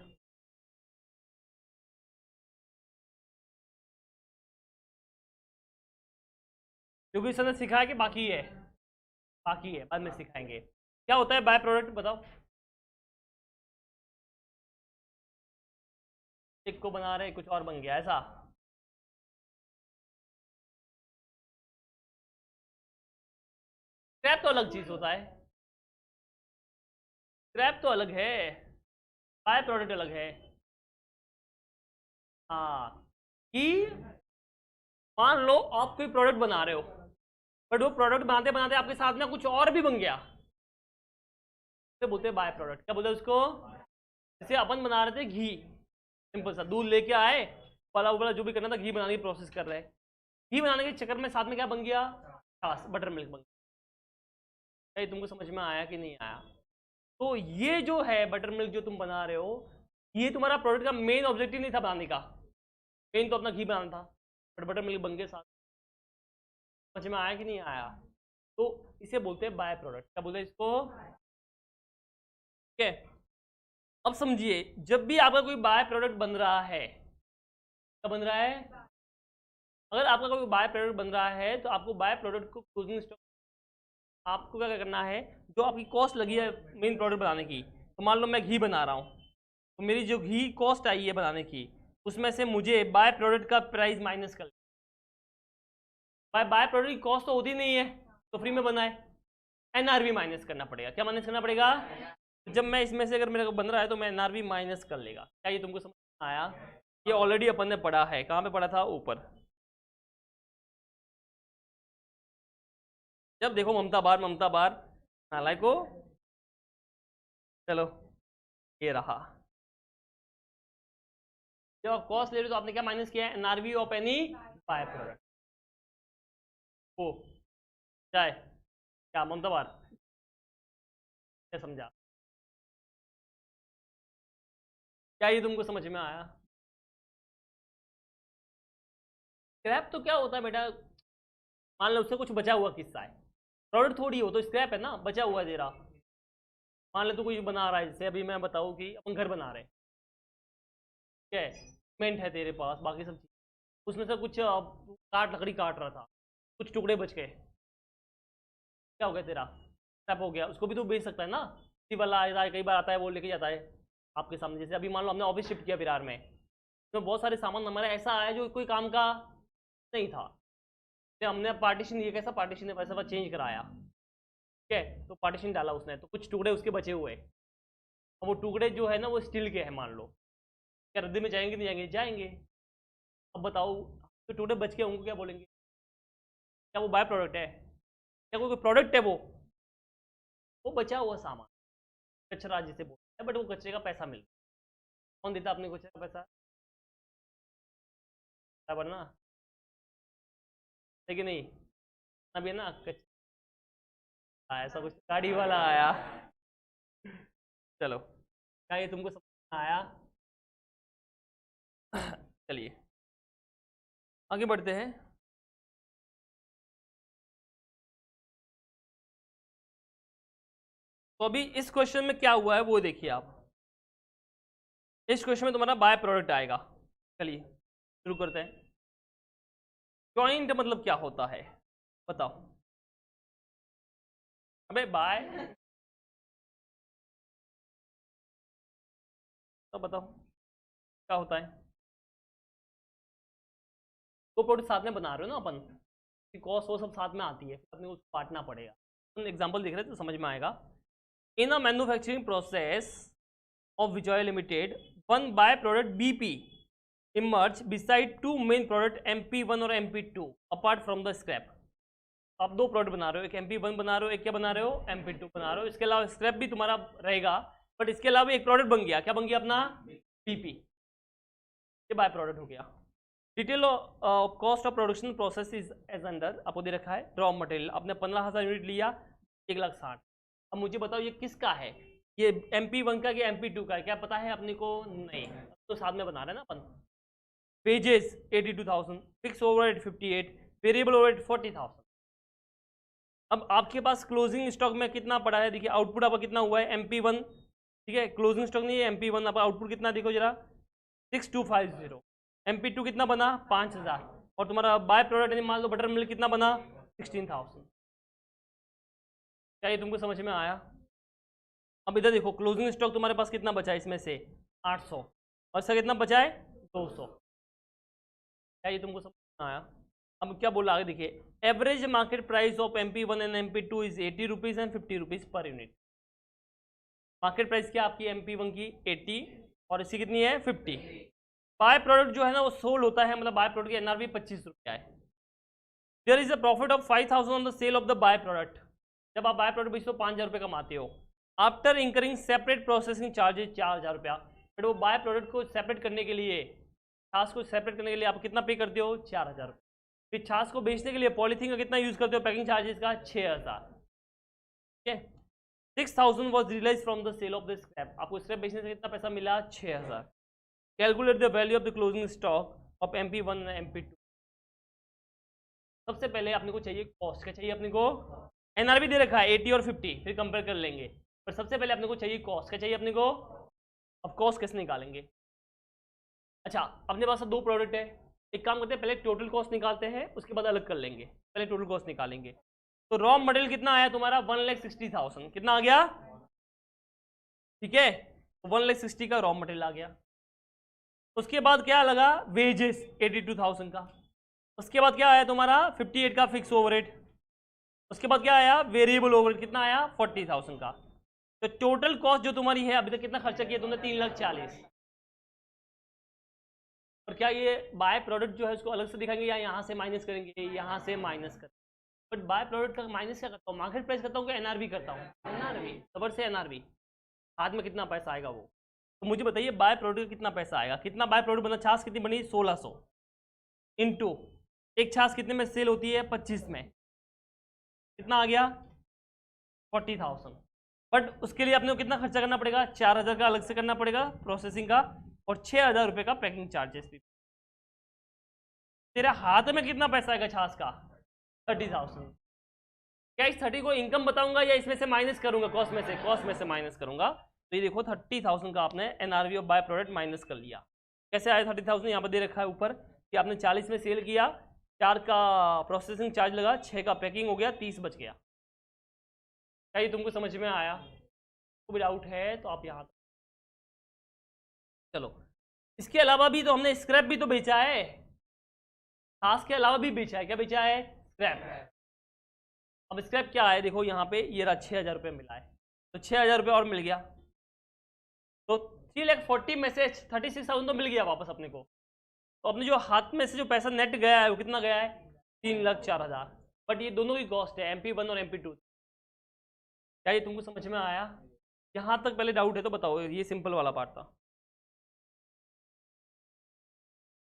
Speaker 1: क्योंकि सर ने सिखाया कि बाकी है, बाकी है, बाद में सिखाएंगे। क्या होता है बाय प्रोडक्ट, बताओ। एक को बना रहे कुछ और बन गया, ऐसा? स्क्रैप तो अलग चीज होता है, स्क्रैप तो अलग है, बाय प्रोडक्ट अलग है। हाँ, कि मान लो आप कोई प्रोडक्ट बना रहे हो, बट वो प्रोडक्ट बनाते बनाते आपके साथ में कुछ और भी बन गया, तो बोलते हैं बाय प्रोडक्ट। क्या बोलते हैं उसको? जैसे अपन बना रहे थे घी, सिंपल सा, दूध लेके आए, वाला उबला जो भी करना था, घी बनाने की प्रोसेस कर रहे हैं। घी बनाने के चक्कर में साथ में क्या बन गया? छाछ, बटर मिल्क बन गया। तुमको समझ में आया कि नहीं आया? तो ये जो है बटर मिल्क जो तुम बना रहे हो, ये तुम्हारा प्रोडक्ट का मेन ऑब्जेक्टिव नहीं था बनाने का। मेन तो अपना घी बनाना था, बट बटर मिल्क बन गए साथ। समझ में आया कि नहीं आया? तो इसे बोलते हैं बाय प्रोडक्ट। क्या बोलते हैं इसको? ठीक है। अब समझिए, जब भी आपका कोई बाय प्रोडक्ट बन रहा है, क्या बन रहा है? अगर आपका कोई बाय प्रोडक्ट बन रहा है तो आपको बाय प्रोडक्ट को क्लोजिंग स्टॉक, आपको क्या करना है, जो आपकी कॉस्ट लगी है मेन प्रोडक्ट बनाने की, तो मान लो मैं घी बना रहा हूँ, तो मेरी जो घी कॉस्ट आई है बनाने की, उसमें से मुझे बाय प्रोडक्ट का प्राइस माइनस कर, बाय प्रोडक्ट की कॉस्ट तो होती नहीं है, तो फ्री में बनाए, एनआरवी माइनस करना पड़ेगा। क्या माइनस करना पड़ेगा? जब मैं इसमें से अगर मेरे को बन रहा है तो मैं एनआरवी माइनस कर लेगा। क्या ये तुमको समझ में आया? ये ऑलरेडी अपन ने पढ़ा है, कहाँ पे पढ़ा था? ऊपर। जब देखो ममता बार, ममता बार, नालायक को। चलो, ये रहा। जब आप कॉस्ट ले रहे हो तो आपने क्या माइनस किया है? NRV of any by product. ओ चाहे क्या ममता बार, क्या समझा? क्या ये तुमको समझ में आया? स्क्रैप तो क्या होता है बेटा, मान लो उससे कुछ बचा हुआ किस्सा है, प्रोडक्ट थोड़ी हो तो स्क्रैप है ना, बचा हुआ दे रहा। मान लो तू कुछ बना रहा है, जैसे अभी मैं बताऊँ कि अपन घर बना रहे हैं, ठीक है, सीमेंट है तेरे पास, बाकी सब चीज़, उसमें से कुछ लकड़ी काट रहा था, कुछ टुकड़े बच गए, क्या हो गया तेरा? स्क्रैप हो गया। उसको भी तो बेच सकता है ना, किसी वाला आता है, कई बार आता है, वो लेके जाता है आपके सामने। जैसे अभी मान लो हमने ऑफिस शिफ्ट किया विरार में, तो बहुत सारे सामान हमारा ऐसा आया जो कोई काम का नहीं था, तो हमने पार्टीशन, ये कैसा पार्टीशन है, वैसा चेंज कराया, ठीक है, तो पार्टीशन डाला उसने, तो कुछ टुकड़े उसके बचे हुए, और वो टुकड़े जो है ना वो स्टील के हैं मान लो, क्या रद्दी में जाएंगे? नहीं जाएंगे? जाएंगे। अब बताओ, तो टुकड़े बच के उनको क्या बोलेंगे? क्या वो बाय प्रोडक्ट है? क्या कोई प्रोडक्ट है वो बचा हुआ सामान, कचरा जिसे बोलते हैं, बट वो कचरे का पैसा मिलता है। कौन देता अपने कचरे का पैसा? बराबर ना, लेकिन नहीं, अभी है ना ऐसा कुछ गाड़ी वाला आया। चलो, क्या ये तुमको समझ में आया? चलिए आगे बढ़ते हैं। तो अभी इस क्वेश्चन में क्या हुआ है वो देखिए आप। इस क्वेश्चन में तुम्हारा बाय प्रोडक्ट आएगा। चलिए शुरू करते हैं। जॉइंट मतलब क्या होता है बताओ। अबे बाय तो बताओ क्या होता है। दो प्रोडक्ट साथ में बना रहे हो ना अपन, कॉस्ट वो सब साथ में आती है, अपने को काटना पड़ेगा। अपन एग्जांपल देख रहे थे तो समझ में आएगा। In a manufacturing process of Vijay Limited, one by-product BP emerge beside two main product MP1 और MP2 apart from the scrap। आप दो प्रोडक्ट बना रहे हो, एक MP1 बना रहे हो, एक क्या बना रहे हो MP2 बना रहे हो। इसके अलावा स्क्रैप भी तुम्हारा रहेगा, बट इसके अलावा एक प्रोडक्ट बन गया, क्या बन गया अपना BP। ये बाय प्रोडक्ट हो गया। Detail cost of production process is as under, आपको दे रखा है रॉ मटेरियल आपने 15,000 यूनिट लिया 1,60,000। अब मुझे बताओ ये किसका है, ये MP1 का या MP2 का है, क्या पता है अपने को? नहीं, तो साथ में बना रहे हैं ना अपन। Wages 82,000, fix overhead 58, variable overhead 40,000। अब आपके पास क्लोजिंग स्टॉक में कितना पड़ा है, देखिए आउटपुट आपका कितना हुआ है MP1, ठीक है, क्लोजिंग स्टॉक नहीं है MP1, आपका आउटपुट कितना देखो जरा 6250। MP2 कितना बना 5,000, और तुम्हारा बाय प्रोडक्ट यानी मान लो बटर मिल्क कितना बना 16,000। क्या ये तुमको समझ में आया? अब इधर देखो क्लोजिंग स्टॉक तुम्हारे पास कितना बचा है, इसमें से 800, और इसका कितना बचा है 200। क्या ये तुमको समझ में आया? अब क्या बोला आगे देखिए, average market price of MP1 and MP2 is 80 rupees and 50 rupees per unit. Market price क्या आपकी MP1 की 80 और इसकी कितनी है 50। बाय प्रोडक्ट जो है ना वो सोल्ड होता है, मतलब बाय प्रोडक्ट की NRV 25 रुपया है। There is a profit of 5,000 on the sale of the by product. जब आप बाय प्रोडक्ट बेचते हो 5,000 रुपये कमाते हो। After incurring separate processing charges 4,000 रुपया। बट वो बाय प्रोडक्ट को सेपरेट करने के लिए, छाछ को सेपरेट करने के लिए आप कितना पे करते हो 4,000 रुपये। फिर छाछ को बेचने के लिए पॉलीथीन का कितना यूज़ करते हो पैकिंग चार्जेस का 6,000। ठीक है, 6,000 was realise from the sale of the scrap. आपको स्क्रैप बेचने से कितना पैसा मिला 6,000। Calculate the value of the closing stock of MP1 and MP2। सबसे पहले अपने को चाहिए कॉस्ट, क्या चाहिए अपने को? NRV दे रखा है 80 और 50, फिर कंपेयर कर लेंगे। पर सबसे पहले अपने को चाहिए कॉस्ट, क्या चाहिए अपने को? अब कॉस्ट कैसे निकालेंगे? अच्छा, अपने पास दो प्रोडक्ट है, एक काम करते हैं पहले टोटल कॉस्ट निकालते हैं, उसके बाद अलग कर लेंगे। पहले टोटल कॉस्ट निकालेंगे। तो रॉ मटेरियल कितना आया तुम्हारा 1,60,000, कितना आ गया? ठीक है, 1,60,000 का रॉ मटेरियल आ गया। उसके बाद क्या लगा वेजेस 82,000 का। उसके बाद क्या आया तुम्हारा 58 का फिक्स ओवरहेड। उसके बाद क्या आया वेरिएबल ओवरहेड, कितना आया 40,000 का। तो टोटल कॉस्ट जो तुम्हारी है अभी तक कितना खर्चा किया तुमने 3,40,000। और क्या ये बाय प्रोडक्ट जो है उसको अलग से दिखाएंगे या यहाँ से माइनस करेंगे? यहाँ से माइनस करेंगे। बट बाय प्रोडक्ट का माइनस क्या करता हूँ, मार्केट प्राइस करता हूँ कि NRV करता हूँ? NRV, सबर से NRV। हाथ में कितना पैसा आएगा वो, तो मुझे बताइए बाय प्रोडक्ट का कितना पैसा आएगा। कितना बाय प्रोडक्ट बना, छाछ कितनी बनी 1,600 इंटू एक छाछ कितने में सेल होती है 25 में, कितना आ गया 40,000। बट उसके लिए अपने को कितना खर्चा करना पड़ेगा 4,000 का अलग से करना पड़ेगा प्रोसेसिंग का, और 6,000 रुपये का पैकिंग चार्जेस भी। तेरे हाथ में कितना पैसा आएगा छाछ का 30,000। क्या इस 30 को इनकम बताऊंगा या इसमें से माइनस करूंगा? कॉस्ट में से, कॉस्ट में से माइनस करूंगा। तो ये देखो 30,000 का आपने NRV of by product minus कर लिया। कैसे आया 30,000? यहाँ पर दे रखा है ऊपर कि आपने 40 में सेल किया, 4 का प्रोसेसिंग चार्ज लगा, 6 का पैकिंग हो गया, 30 बच गया। क्या ये तुमको समझ में आया? कोई डाउट है तो आप यहाँ चलो। इसके अलावा भी तो हमने स्क्रैप भी तो बेचा है, खास के अलावा भी बेचा है। क्या बेचा है? स्क्रैप। अब स्क्रैप क्या है देखो यहाँ पे, ये रहा 6,000 रुपये मिला है, तो 6,000 रुपये और मिल गया। तो 3,40,000 में से 36,000 तो मिल गया वापस अपने को। तो अपने जो हाथ में से जो पैसा नेट गया है वो कितना गया है 3,04,000। बट ये दोनों की कॉस्ट है MP1 और MP2। क्या ये तुमको समझ में आया? यहाँ तक पहले डाउट है तो बताओ, ये सिंपल वाला पार्ट था।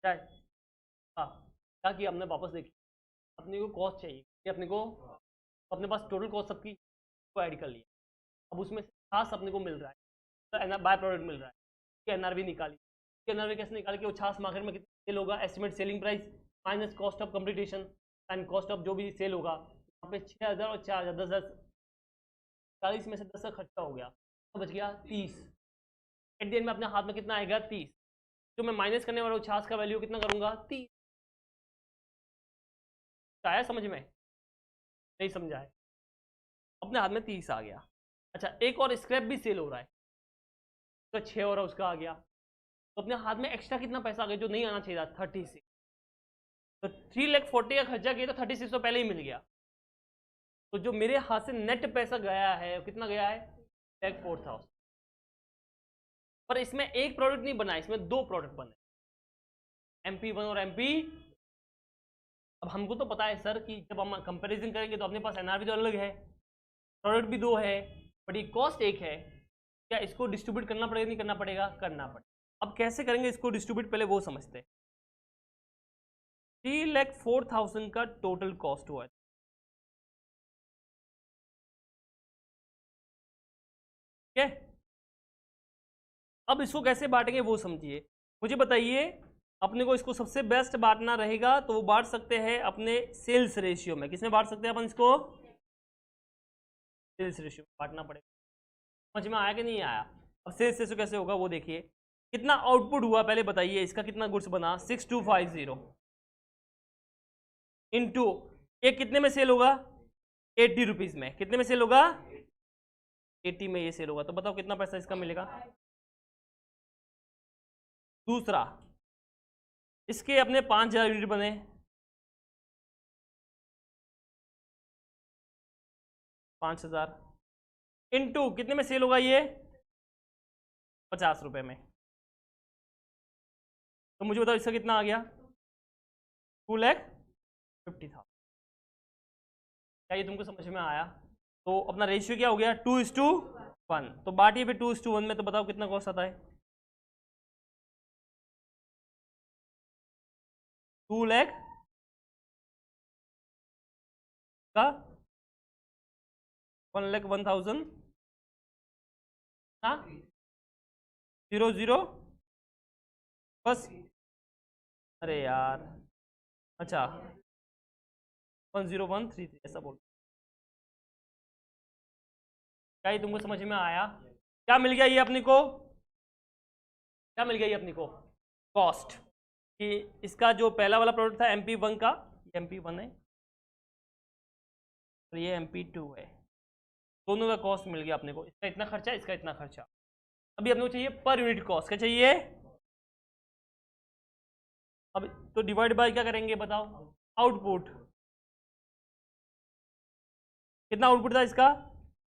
Speaker 1: क्या है? हाँ, क्या किया हमने वापस देखी, अपने को कॉस्ट चाहिए कि अपने को, अपने पास टोटल कॉस्ट सबकी को ऐड कर लिया। अब उसमें से छाछ अपने को मिल रहा है, तो बाय प्रोडक्ट मिल रहा है कि NRV निकाली। NRV कैसे निकाली कि वो छाछ मार्केट में कितना सेल होगा, estimate selling price minus cost of completion and cost of जो भी सेल होगा। यहाँ पे 6,000 और 4,000 10,000, 40 में से 10 का खर्चा हो गया, तो बच गया 30। एट द एंड में अपने हाथ में कितना आएगा 30। जो मैं माइनस करने वाला हूँ 50 का वैल्यू कितना करूंगा 30। आया समझ में? नहीं समझा है? अपने हाथ में 30 आ गया। अच्छा एक और स्क्रैप भी सेल हो रहा है, उसका 6 हो रहा है, उसका आ गया। तो अपने हाथ में एक्स्ट्रा कितना पैसा आ गया जो नहीं आना चाहिए था 36। तो 3,40,000 का खर्चा किया तो 36 तो पहले ही मिल गया। तो जो मेरे हाथ से नेट पैसा गया है कितना गया है 4,000। पर इसमें एक प्रोडक्ट नहीं बना, इसमें 2 प्रोडक्ट बने, MP1 और MP। अब हमको तो पता है सर कि जब हम कंपैरिजन करेंगे तो अपने पास NRV तो अलग है, प्रोडक्ट भी 2 है, बट ये कॉस्ट एक है। क्या इसको डिस्ट्रीब्यूट करना पड़ेगा नहीं करना पड़ेगा? करना पड़ेगा। अब कैसे करेंगे इसको डिस्ट्रीब्यूट, पहले वो समझते हैं। 3,04,000 का टोटल कॉस्ट हुआ है। ठीक है, अब इसको कैसे बांटेंगे वो समझिए। मुझे बताइए, अपने को इसको सबसे बेस्ट बांटना रहेगा तो वो बांट सकते हैं अपने सेल्स रेशियो में। किसमें बांट सकते हैं अपन इसको? सेल्स रेशियो में बांटना पड़ेगा। समझ में आया कि नहीं आया? अब सेल्स रेशियो कैसे होगा वो देखिए। कितना आउटपुट हुआ पहले बताइए, इसका कितना गुड्स बना 6250 इंटू एक कितने में सेल होगा 80 रुपीज में। कितने में सेल होगा 80 में ये सेल होगा। तो बताओ कितना पैसा इसका मिलेगा। दूसरा, इसके अपने 5000 यूनिट बने, पांच हजार इंटू कितने में सेल होगा ये 50 रुपए में। तो मुझे बताओ इसका कितना आ गया 2,50,000। क्या ये तुमको समझ में आया? तो अपना रेशियो क्या हो गया 2:1। तो बांटिए पे 2:1 में, तो बताओ कितना कॉस्ट आता है 2 लाख का 1,01,000 ना 00 बस। अरे यार अच्छा 10133 ऐसा बोल। क्या ये तुमको समझ में आया? क्या मिल गया ये अपने को? क्या मिल गया ये अपने को? कॉस्ट कि इसका जो पहला वाला प्रोडक्ट था MP1 का, ये MP1 है और ये MP2 है। दोनों का कॉस्ट मिल गया अपने को। इसका इतना खर्चा, इसका इतना खर्चा। अभी अपने को चाहिए पर यूनिट कॉस्ट। क्या चाहिए? अब तो डिवाइड बाय क्या करेंगे बताओ? आउटपुट। कितना आउटपुट था इसका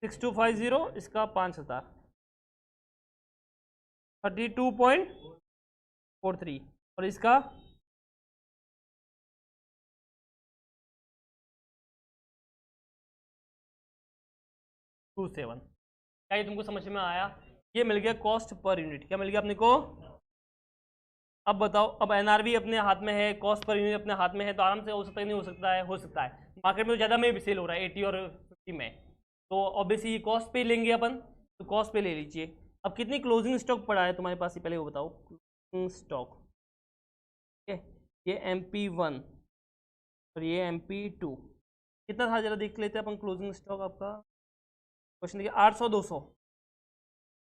Speaker 1: 6250, इसका 5000, 32.43 और इसका 27। क्या ये तुमको समझ में आया? ये मिल गया कॉस्ट पर यूनिट। क्या मिल गया अपने को? अब बताओ, अब NRV अपने हाथ में है, कॉस्ट पर यूनिट अपने हाथ में है, तो आराम से हो सकता है नहीं हो सकता है? हो सकता है। मार्केट में तो ज़्यादा में भी सेल हो रहा है 80 और 50 में, तो ऑब्वियसली ये कॉस्ट पे लेंगे अपन, तो कॉस्ट पे ले लीजिए। अब कितनी क्लोजिंग स्टॉक पड़ा है तुम्हारे पास, ये पहले वो बताओ। क्लोजिंग स्टॉक, ठीक है, ये MP1 और ये MP2 कितना था जरा देख लेते हैं अपन। क्लोजिंग स्टॉक आपका क्वेश्चन देखिए 800 200,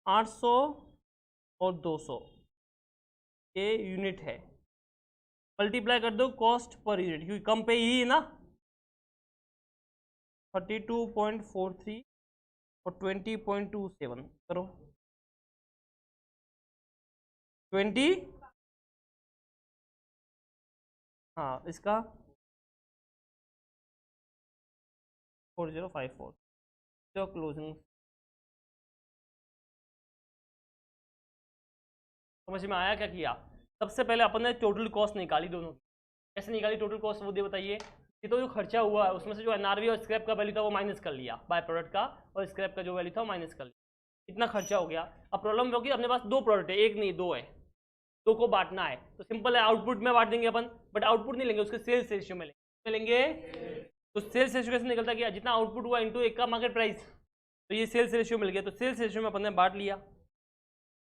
Speaker 1: 800 और 200 ये यूनिट है। मल्टीप्लाई कर दो कॉस्ट पर यूनिट, क्योंकि कम पे ही है ना। 32.43 और 20.27 करो 20। हाँ इसका 4054 जो क्लोजिंग। समझ में आया क्या किया? सबसे पहले अपन ने टोटल कॉस्ट निकाली दोनों की। कैसे निकाली टोटल कॉस्ट वो दे बताइए। ये तो जो खर्चा हुआ है उसमें से जो NRV और स्क्रैप का वैल्यू था वो माइनस कर लिया, बाय प्रोडक्ट का और स्क्रैप का जो वैल्यू था वो माइनस कर लिया। इतना खर्चा हो गया। अब प्रॉब्लम होगी अपने पास 2 प्रोडक्ट है, एक नहीं 2 है, 2 को बांटना है। तो सिंपल है, आउटपुट में बांट देंगे अपन, बट आउटपुट नहीं लेंगे, उसके सेल्स रेशियो में लेंगे। तो सेल्स रेशियो कैसे निकलता गया, जितना आउटपुट हुआ इंटू एक का मार्केट प्राइस, तो ये सेल्स रेशियो मिल गया। तो सेल्स रेशियो में अपन ने बांट लिया।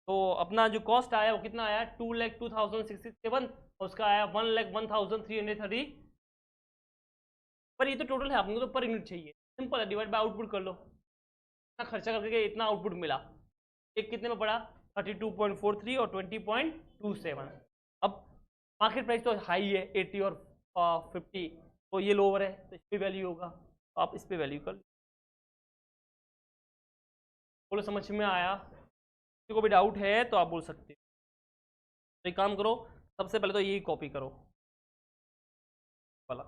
Speaker 1: तो अपना जो कॉस्ट आया वो कितना आया 2,02,667 और उसका आया 1,01,330। पर ये तो टोटल है, आपको तो पर यूनिट चाहिए। सिंपल है, डिवाइड बाय आउटपुट कर लो। इतना खर्चा करके इतना आउटपुट मिला। एक कितने में पड़ा 32.43 और 20.27। अब मार्केट प्राइस तो हाई है 80 और 50, तो ये लोअर है तो इस पर वैल्यू होगा, तो आप इस पर वैल्यू कर। बोलो समझ में आया? किसी को भी डाउट है तो आप बोल सकते हो। तो एक काम करो, सबसे पहले तो यही कॉपी करो वाला।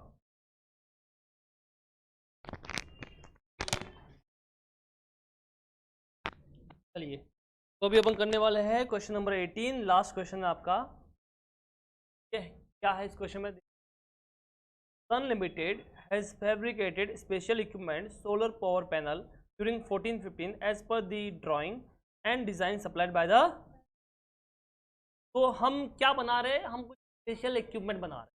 Speaker 1: चलिए, तो अभी अपन करने वाले हैं क्वेश्चन नंबर 18, लास्ट क्वेश्चन है आपका। क्या है इस क्वेश्चन में? Sun limited has fabricated special equipment solar power panel during 14-15 as per the drawing and design supplied by the. तो हम क्या बना रहे हैं? हम कुछ स्पेशल इक्विपमेंट बना रहे हैं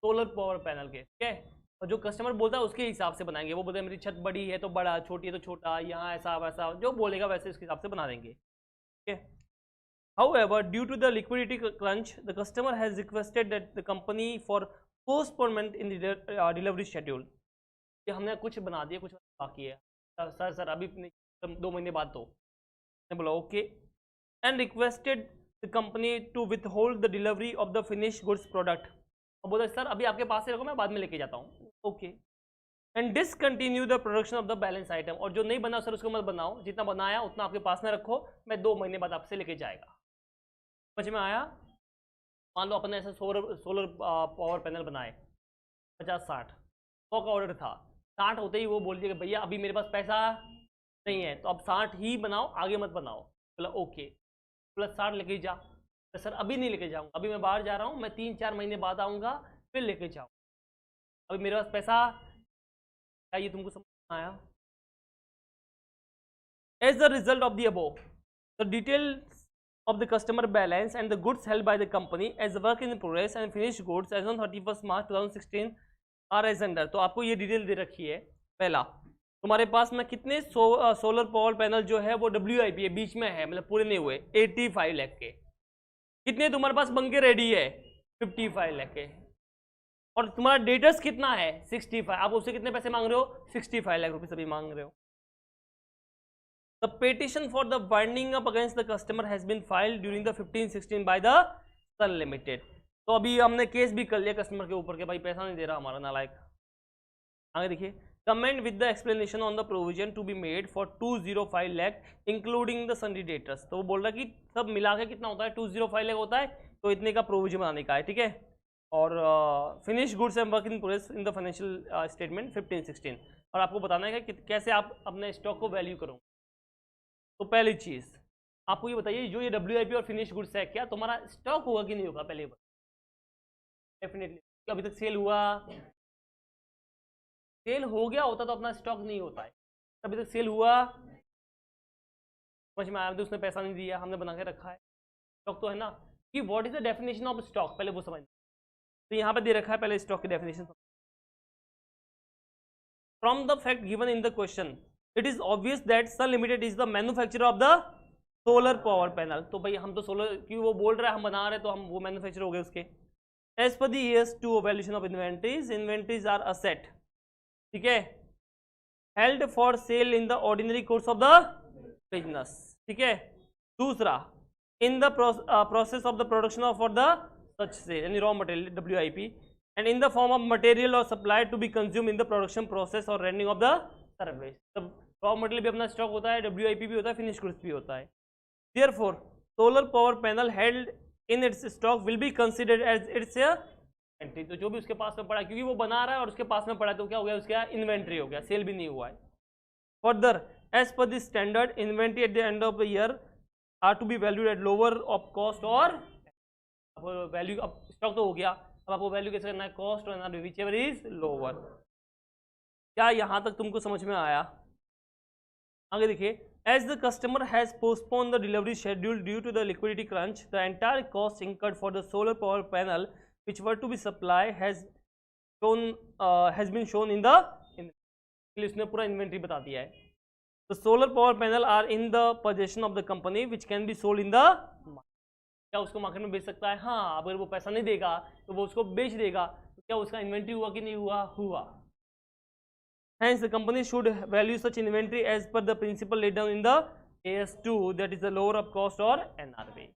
Speaker 1: सोलर पावर पैनल के, ठीक है। और जो कस्टमर बोलता है उसके हिसाब से बनाएंगे। वो बोलते हैं मेरी छत बड़ी है तो बड़ा, छोटी है तो छोटा, यहाँ ऐसा वैसा, जो बोलेगा वैसे उसके हिसाब से बना देंगे, ठीक है। However, due to the liquidity crunch, the customer has requested that the company for postponement in the delivery schedule. ये हमने कुछ बना दिया, कुछ बाकी है। सर अभी 2 महीने बाद तो बोला okay, and requested the company to withhold the delivery of the finished goods product. और बोला सर अभी आपके पास ही रखो, मैं बाद में लेके जाता हूँ, okay. And discontinue the production of the balance item, और जो नहीं बना सर उसको मत बनाओ, जितना बनाया उतना आपके पास में रखो, मैं 2 महीने बाद आपसे लेके जाएगा। समझ में आया? मान लो अपने ऐसे सोलर पावर पैनल बनाए 50-60, 100 का ऑर्डर था, 60 होते ही वो बोल दिया कि भैया अभी मेरे पास पैसा नहीं है तो अब 60 ही बनाओ, आगे मत बनाओ। बोला ओके, प्लस 60 लेके जा। तो सर अभी नहीं लेके जाऊँगा, अभी मैं बाहर जा रहा हूँ, मैं 3-4 महीने बाद आऊँगा फिर लेके जाऊँ, अभी मेरे पास पैसा। क्या ये तुमको समझ में आया? As the result of the above, the details of the customer balance and the goods held by the company as the work in progress and finished goods as on 31st March 2016 are as under। तो आपको ये detail दे रखी है। पहला, तुम्हारे पास में कितने solar power panel जो है वो WIP है, बीच में है, मतलब पूरे नहीं हुए, 85 लाख के। कितने तुम्हारे पास बन के रेडी है? 55 लाख के। और तुम्हारा डेटर्स कितना है? 65। आप उससे कितने पैसे मांग रहे हो? 65 लाख रुपये सभी मांग रहे हो। The petition for the winding up against the customer has been filed during the 15-16 by the Sun Limited। तो अभी हमने केस भी कर लिया कस्टमर के ऊपर के भाई पैसा नहीं दे रहा हमारा नालायक। आगे देखिए, comment with the explanation on the provision to be made for 205 lakh including the sundry debtors. तो वो बोल रहा है कि सब मिला के कितना होता है? 205 लाख होता है, तो इतने का प्रोविजन बनाने का है, ठीक है। और finish goods and work in progress in the financial statement 15-16। और आपको बताना है कि कैसे आप अपने स्टॉक को वैल्यू करो। तो पहली चीज आपको ये बताइए, जो ये WIP और फिनिश गुड्स है, क्या तुम्हारा स्टॉक होगा कि नहीं होगा? पहले डेफिनेटली, अभी तक सेल हुआ, सेल हो गया होता तो अपना स्टॉक नहीं होता है। अभी तक सेल हुआ, समझ में आया? तो उसने पैसा नहीं दिया, हमने बना के रखा है, स्टॉक तो है ना। कि what is the definition of stock, पहले वो समझ। तो यहाँ पे दे रखा है पहले स्टॉक की definition. From the fact given in the question it is obvious that Sun Limited is the manufacturer of the solar power panel. तो भाई हम तो सोलर, क्योंकि वो बोल रहा है हम बना रहे हैं तो हम वो मैन्युफैक्चर हो गए उसके। As per the years to valuation of inventories, inventories are asset, ठीक है, held for sale in the ordinary course of the business, ठीक है। दूसरा, in the process of the production of for the such sale, यानी raw material WIP, and in the form of material और supply to be consume in the production process और rendering of the service. तब raw material भी अपना stock होता है, WIP भी होता है, फिनिश गुड्स भी होता है। Therefore, solar power panel held in its stock will be considered as its inventory। तो जो भी उसके पास में पड़ा, क्योंकि वो बना रहा है और उसके पास में पड़ा, तो क्या हो गया? उसका इन्वेंट्री हो गया, सेल भी नहीं हुआ है। Further, as per this standard, inventory at the end of the year are to be valued at lower of cost और वैल्यू। अब स्टॉक तो हो गया, अब आपको वैल्यू कैसे करना है? कॉस्ट और whichever is lower। क्या यहाँ तक तुमको समझ में आया? आगे देखिए, as the customer has postponed the delivery schedule due to the liquidity crunch, the entire cost incurred for the solar power panel which were to be supplied has been shown in the इसने पूरा inventory बता दिया है। The solar power panel are in the possession of the company which can be sold in the market। क्या उसको market में बेच सकता है? हाँ, अगर वो पैसा नहीं देगा तो वो उसको बेच देगा, तो क्या उसका इन्वेंट्री हुआ कि नहीं हुआ? हुआ। Hence, the company should value such inventory as per the principle laid down in the AS2 that is the lower of cost or NRV.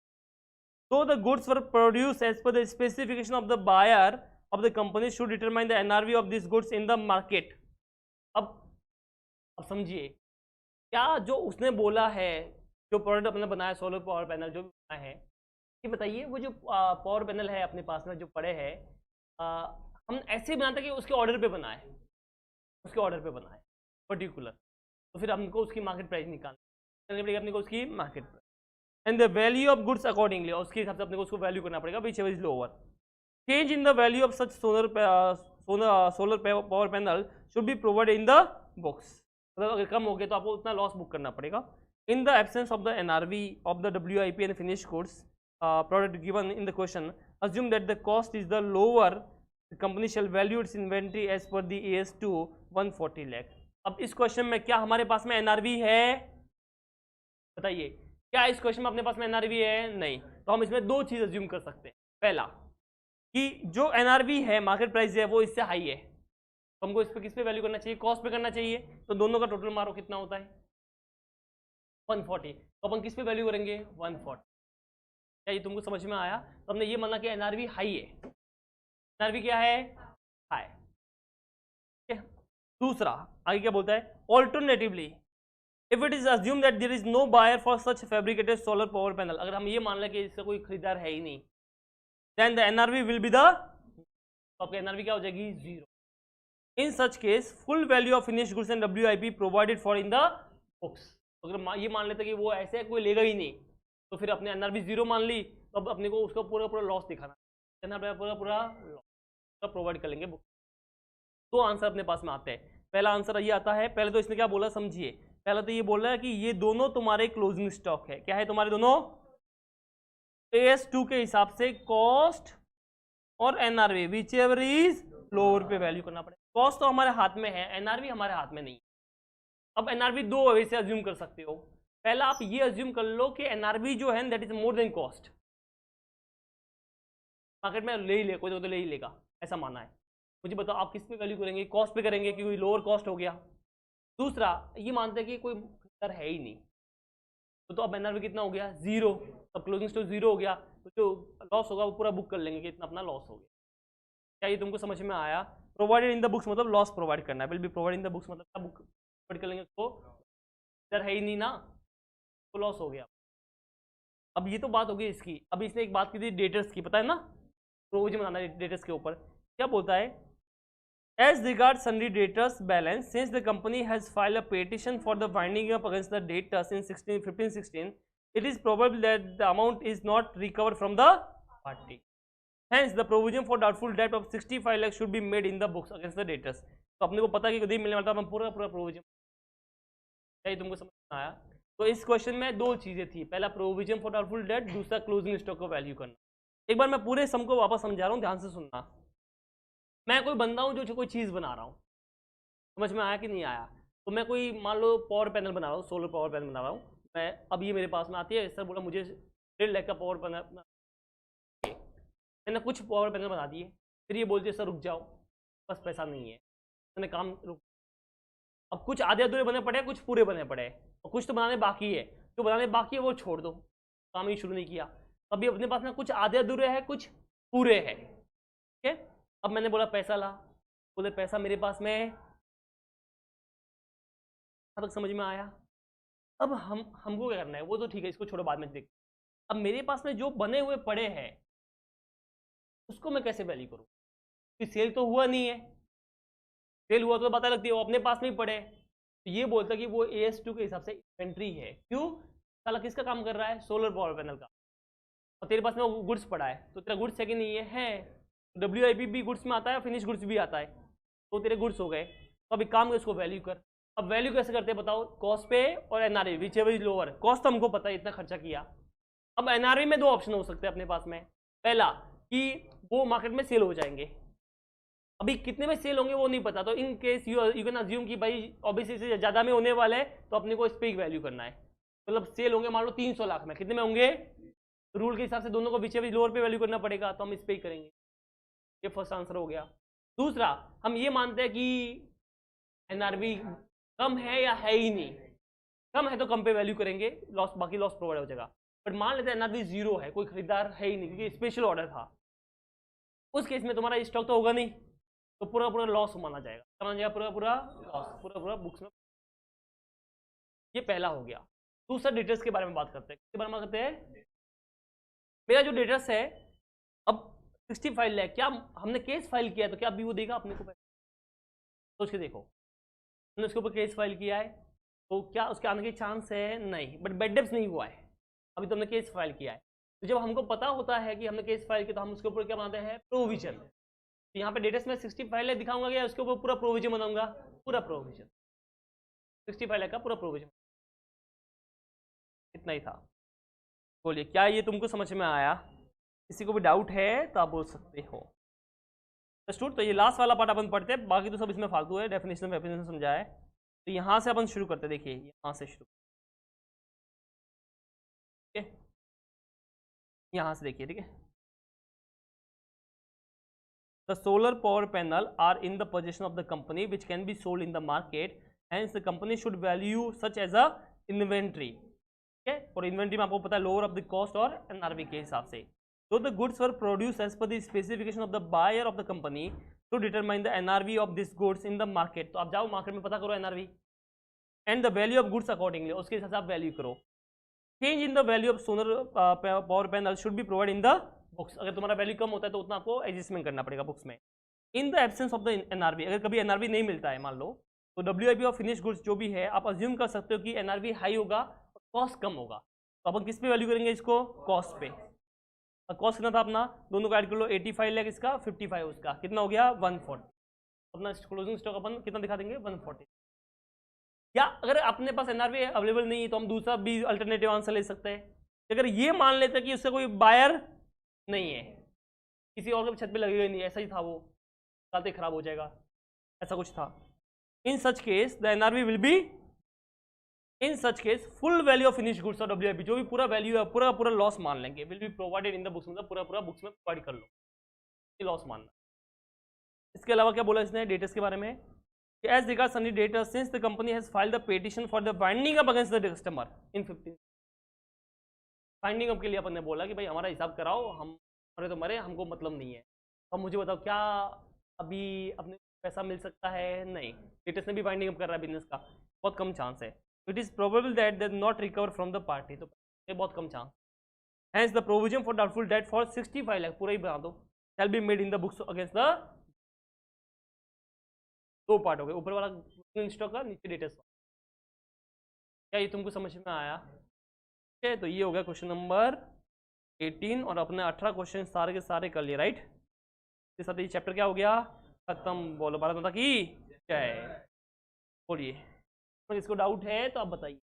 Speaker 1: So the goods were produced as per the specification of the buyer of the company should determine the NRV of these goods in the market. अब समझिए क्या जो उसने बोला है, जो product अपने बनाया सोलर पावर पैनल जो भी बनाया है, ये बताइए वो जो पावर पैनल है अपने पास में जो पड़े हैं, हम ऐसे ही बनाते कि उसके ऑर्डर पे बनाए, उसके ऑर्डर पे बनाए पर्टिकुलर, तो फिर हमको उसकी मार्केट प्राइस निकालनी पड़ेगी अपने को, उसकी market price and the value of goods accordingly, और उसके हिसाब से अपने को उसको वैल्यू करना पड़ेगा which is lower. Change in the value of such solar power panel should be provided in the books. मतलब अगर कम हो गया तो आपको उतना लॉस बुक करना पड़ेगा. In the absence of the NRV of the WIP and finish goods product given in the question, assume that the cost is the lower, the company shall value its inventory as per the AS2 140 lakh. अब इस question में क्या हमारे पास में NRV है? बताइए, क्या इस क्वेश्चन में अपने पास में NRV है? नहीं. तो हम इसमें दो चीज अज्यूम कर सकते हैं. पहला कि जो NRV है मार्केट प्राइस है वो इससे हाई है, तो हमको इस पे किस पे वैल्यू करना चाहिए? कॉस्ट पे करना चाहिए. तो दोनों का टोटल मारो कितना होता है? 140. तो अपन किस पे वैल्यू करेंगे? 140. क्या ये तुमको समझ में आया? तो हमने ये माना कि NRV हाई है. NRV क्या है? हाई. ठीक है. दूसरा आगे क्या बोलता है? Alternatively if it is assume that there is no buyer for such fabricated solar power panel, अगर हम ये मान लें कि इसका कोई खरीदार है ही नहीं, then the NRV will be the, तो आपका NRV क्या हो जाएगी? 0. In such case full value of finish goods and WIP provided for in the books. अगर ये मान लेते कि वो ऐसे कोई लेगा ही नहीं, तो फिर अपने NRV 0 मान ली, तो अब अपने को उसका पूरा पूरा लॉस दिखाना, पूरा पूरा लॉस प्रोवाइड कर लेंगे बुक. दो आंसर अपने पास में आते हैं. पहला आंसर ये आता है, पहले तो इसने क्या बोला समझिए. पहला तो ये बोल रहा है कि ये दोनों तुम्हारे क्लोजिंग स्टॉक है. क्या है तुम्हारे दोनों? AS2 के हिसाब से कॉस्ट और NRV which ever is lower पे वैल्यू करना पड़ेगा. कॉस्ट तो हमारे हाथ में है, NRV हमारे हाथ में नहीं. अब NRV दो वे से अज्यूम कर सकते हो. पहला आप ये अज्यूम कर लो कि NRV जो है that is more than cost. Market में ले ही ले, कोई तो ले ही लेगा, ऐसा माना है. मुझे बताओ आप किस पे वैल्यू करेंगे? कॉस्ट पे करेंगे क्योंकि लोअर कॉस्ट हो गया. दूसरा ये मानते हैं कि कोई खरीदार है ही नहीं, तो अब NRV कितना हो गया? 0. अब क्लोजिंग स्टॉक 0 हो गया, तो जो लॉस होगा वो पूरा बुक कर लेंगे कि इतना अपना लॉस हो गया. क्या ये तुमको समझ में आया? प्रोवाइडेड इन द बुक्स मतलब लॉस प्रोवाइड करना है. Will be provide in the books मतलब क्या बुक प्रोवाइड कर लेंगे उसको? खरीदार है ही नहीं ना, तो लॉस हो गया. अब ये तो बात हो गई इसकी. अब इसने एक बात की थी डेटर्स की, पता है ना, प्रोविजन बनाना है डेटर्स के ऊपर. क्या बोलता है? As regards sundry debtors balance, since the company has filed a petition for the winding up against the debtors in 15-16, it is probable that the amount is not recovered from the party. Hence, the provision for doubtful debt of 65 lakhs should be made in the books against the debtors. तो अपने को पता है कि कभी मिलने वाला था, हम पूरा पूरा प्रोविजन. क्या ये तुमको समझ में आया? तो इस क्वेश्चन में दो चीजें थी. पहला प्रोविजन फॉर डाउटफुल डेट, दूसरा क्लोजिंग स्टॉक को वैल्यू करना. एक बार मैं पूरे सम को वापस समझा रहा हूँ, ध्यान से सुनना. मैं कोई बंदा हूँ जो कोई चीज़ बना रहा हूँ, समझ में आया कि नहीं आया? तो मैं कोई मान लो पावर पैनल बना रहा हूँ, सोलर पावर पैनल बना रहा हूँ मैं. अब ये मेरे पास में आती है, सर बोला मुझे 1.5 लाख का पावर पैनल, मैंने कुछ पावर पैनल बना दिए. फिर ये बोलते सर रुक जाओ, बस पैसा नहीं है, मैंने काम रुक. अब कुछ आधे अधूरे बने पड़े, कुछ पूरे बने पड़े, और कुछ तो बनाने बाकी है. जो बनाने बाकी है वो छोड़ दो, काम ही शुरू नहीं किया. अभी अपने पास में कुछ आधे अधूरे है, कुछ पूरे है. ठीक है. अब मैंने बोला पैसा ला, बोले पैसा मेरे पास में है. अब तक समझ में आया? अब हमको क्या करना है? वो तो ठीक है, इसको छोड़ो, बाद में देख. अब मेरे पास में जो बने हुए पड़े हैं उसको मैं कैसे वैल्यू करूँ? क्योंकि सेल तो हुआ नहीं है. सेल हुआ तो पता लगती है, वो अपने पास में ही पड़े. तो ये बोलता कि वो AS2 के हिसाब से इन्वेंट्री है. क्यों? साला किसका काम कर रहा है? सोलर पावर पैनल का. और तेरे पास में वो गुड्स पड़ा है, तो तेरा गुड्स है कि नहीं है? WIP भी गुड्स में आता है, फिनिश गुड्स भी आता है, तो तेरे गुड्स हो गए. तो अभी काम इसको वैल्यू कर. अब वैल्यू कैसे करते हैं बताओ? कॉस्ट पे और NRV which ever is lower. Cost तो हमको पता है इतना खर्चा किया. अब NRV में दो ऑप्शन हो सकते हैं अपने पास में. पहला कि वो मार्केट में सेल हो जाएंगे, अभी कितने में सेल होंगे वो नहीं पता. तो in case you can assume कि भाई ऑब्वियसली से ज़्यादा में होने वाले हैं, तो अपने को इस पे ही वैल्यू करना है. मतलब सेल होंगे मान लो 300 लाख में, कितने में होंगे? रूल के हिसाब से दोनों को विच एवर लोअर पे वैल्यू करना पड़ेगा, तो हम इस पे ही करेंगे. ये फर्स्ट आंसर हो गया. दूसरा, हम ये मानते हैं कि NRV कम है या है ही नहीं. कम है तो कम पे वैल्यू करेंगे, लॉस बाकी लॉस प्रोवाइड हो जाएगा। बट मान लेते हैं एनआरवी 0 है, कोई खरीदार है ही नहीं क्योंकि स्पेशल ऑर्डर था, उस केस में तुम्हारा स्टॉक तो होगा नहीं, तो पूरा पूरा लॉस माना जाएगा, क्या माना जाएगा? पूरा पूरा लॉस, पूरा पूरा बुक्स में। ये पहला हो गया। दूसरा डेटर्स के बारे में बात करते हैं। किसके बारे में बात करते हैं? मेरा जो डेटर्स है अब 65 लाख, क्या हमने केस फाइल किया है तो क्या अभी वो देगा अपने को? सोच के देखो, हमने उसके ऊपर केस फाइल किया है तो क्या उसके आने के चांस है? नहीं। बट बेड डेप्स नहीं हुआ है, अभी तो हमने केस फाइल किया है। तो जब हमको पता होता है कि हमने केस फाइल किया तो हम उसके ऊपर क्या बनाते हैं? प्रोविजन। तो यहाँ पे डेटर्स में 65 लाख दिखाऊंगा या उसके ऊपर पूरा प्रोविजन बनाऊंगा? पूरा प्रोविजन, 65 लाख का पूरा प्रोविजन। इतना ही था। बोलिए, क्या ये तुमको समझ में आया? किसी को भी डाउट है तो आप बोल सकते हो। तो ये लास्ट वाला पार्ट अपन पढ़ते हैं, बाकी तो सब इसमें फालतू है, डेफिनेशन वेफिनेशन समझा है। तो यहाँ से अपन शुरू करते हैं। देखिए यहाँ से शुरू, ठीक है, यहाँ से देखिए, ठीक है। The solar power panel are in the possession of the company which can be sold in the market, hence the company should value such as a inventory, ठीक है। और इन्वेंट्री में आपको पता है लोअर ऑफ द कॉस्ट और NRV के हिसाब से। So the goods were produced as per the specification of the buyer of the company to determine the NRV of these goods in the market। तो आप जाओ मार्केट में पता करो NRV and the value of goods accordingly, उसके हिसाब से आप वैल्यू करो। Change in the value of solar power panel should be provided in the books। अगर तुम्हारा वैल्यू कम होता है तो उतना आपको एडजस्टमेंट करना पड़ेगा बुक्स में। In the absence of the NRV, अगर कभी NRV नहीं मिलता है मान लो, तो WIP ऑफ फिनिश गुड्स जो भी है आप अज्यूम कर सकते हो कि NRV हाई होगा और कॉस्ट कम होगा। तो अपन किस पे वैल्यू करेंगे इसको? कॉस्ट पे। कॉस्ट कितना था अपना? दोनों का ऐड कर लो, 85 लाख इसका, 55 उसका, कितना हो गया? 140। अपना क्लोजिंग स्टॉक अपन कितना दिखा देंगे? 140। या अगर अपने पास NRV अवेलेबल नहीं है तो हम दूसरा भी अल्टरनेटिव आंसर ले सकते हैं। अगर ये मान लेते हैं कि उससे कोई बायर नहीं है, किसी और के छत पे लगेगा नहीं, ऐसा ही था वो, चलते खराब हो जाएगा, ऐसा कुछ था। In such case the NRV will be, in such case full value of finish goods और WIP जो भी पूरा वैल्यू है पूरा पूरा लॉस मान लेंगे, will be provided in the books, मतलब पूरा पूरा बुक्स में प्रोवाइड कर लो, ये लॉस मानना। इसके अलावा क्या बोला इसने डेटर्स के बारे में? As regards sundry debtors since the company has filed the petition for the winding up against the customer in 15, winding up के लिए अपन ने बोला कि भाई हमारा हिसाब कराओ, हम मरे तो मरे, हमको मतलब नहीं है। अब मुझे बताओ क्या अभी अपने पैसा मिल सकता है? नहीं। डेटर्स ने भी वाइंडिंग अप कर रहा है बिजनेस का, बहुत कम चांस है। It is probable that they not recover from the party, तो ये बहुत कम chance. Hence the provision for doubtful debt for 65 lakh पूरा ही बना दो, shall be made in the books against the, दो पार्ट हो गए, ऊपर वाला स्टॉक का, नीचे डेटर्स। क्या ये तुमको समझ में आया? ठीक है, तो ये हो गया क्वेश्चन नंबर 18 और अपने 18 क्वेश्चन सारे के सारे कर लिए, राइट। इसके साथ ये चैप्टर क्या हो गया? खत्म। बोलो भारत माता की जय। बोलिए, इसको डाउट है तो आप बताइए।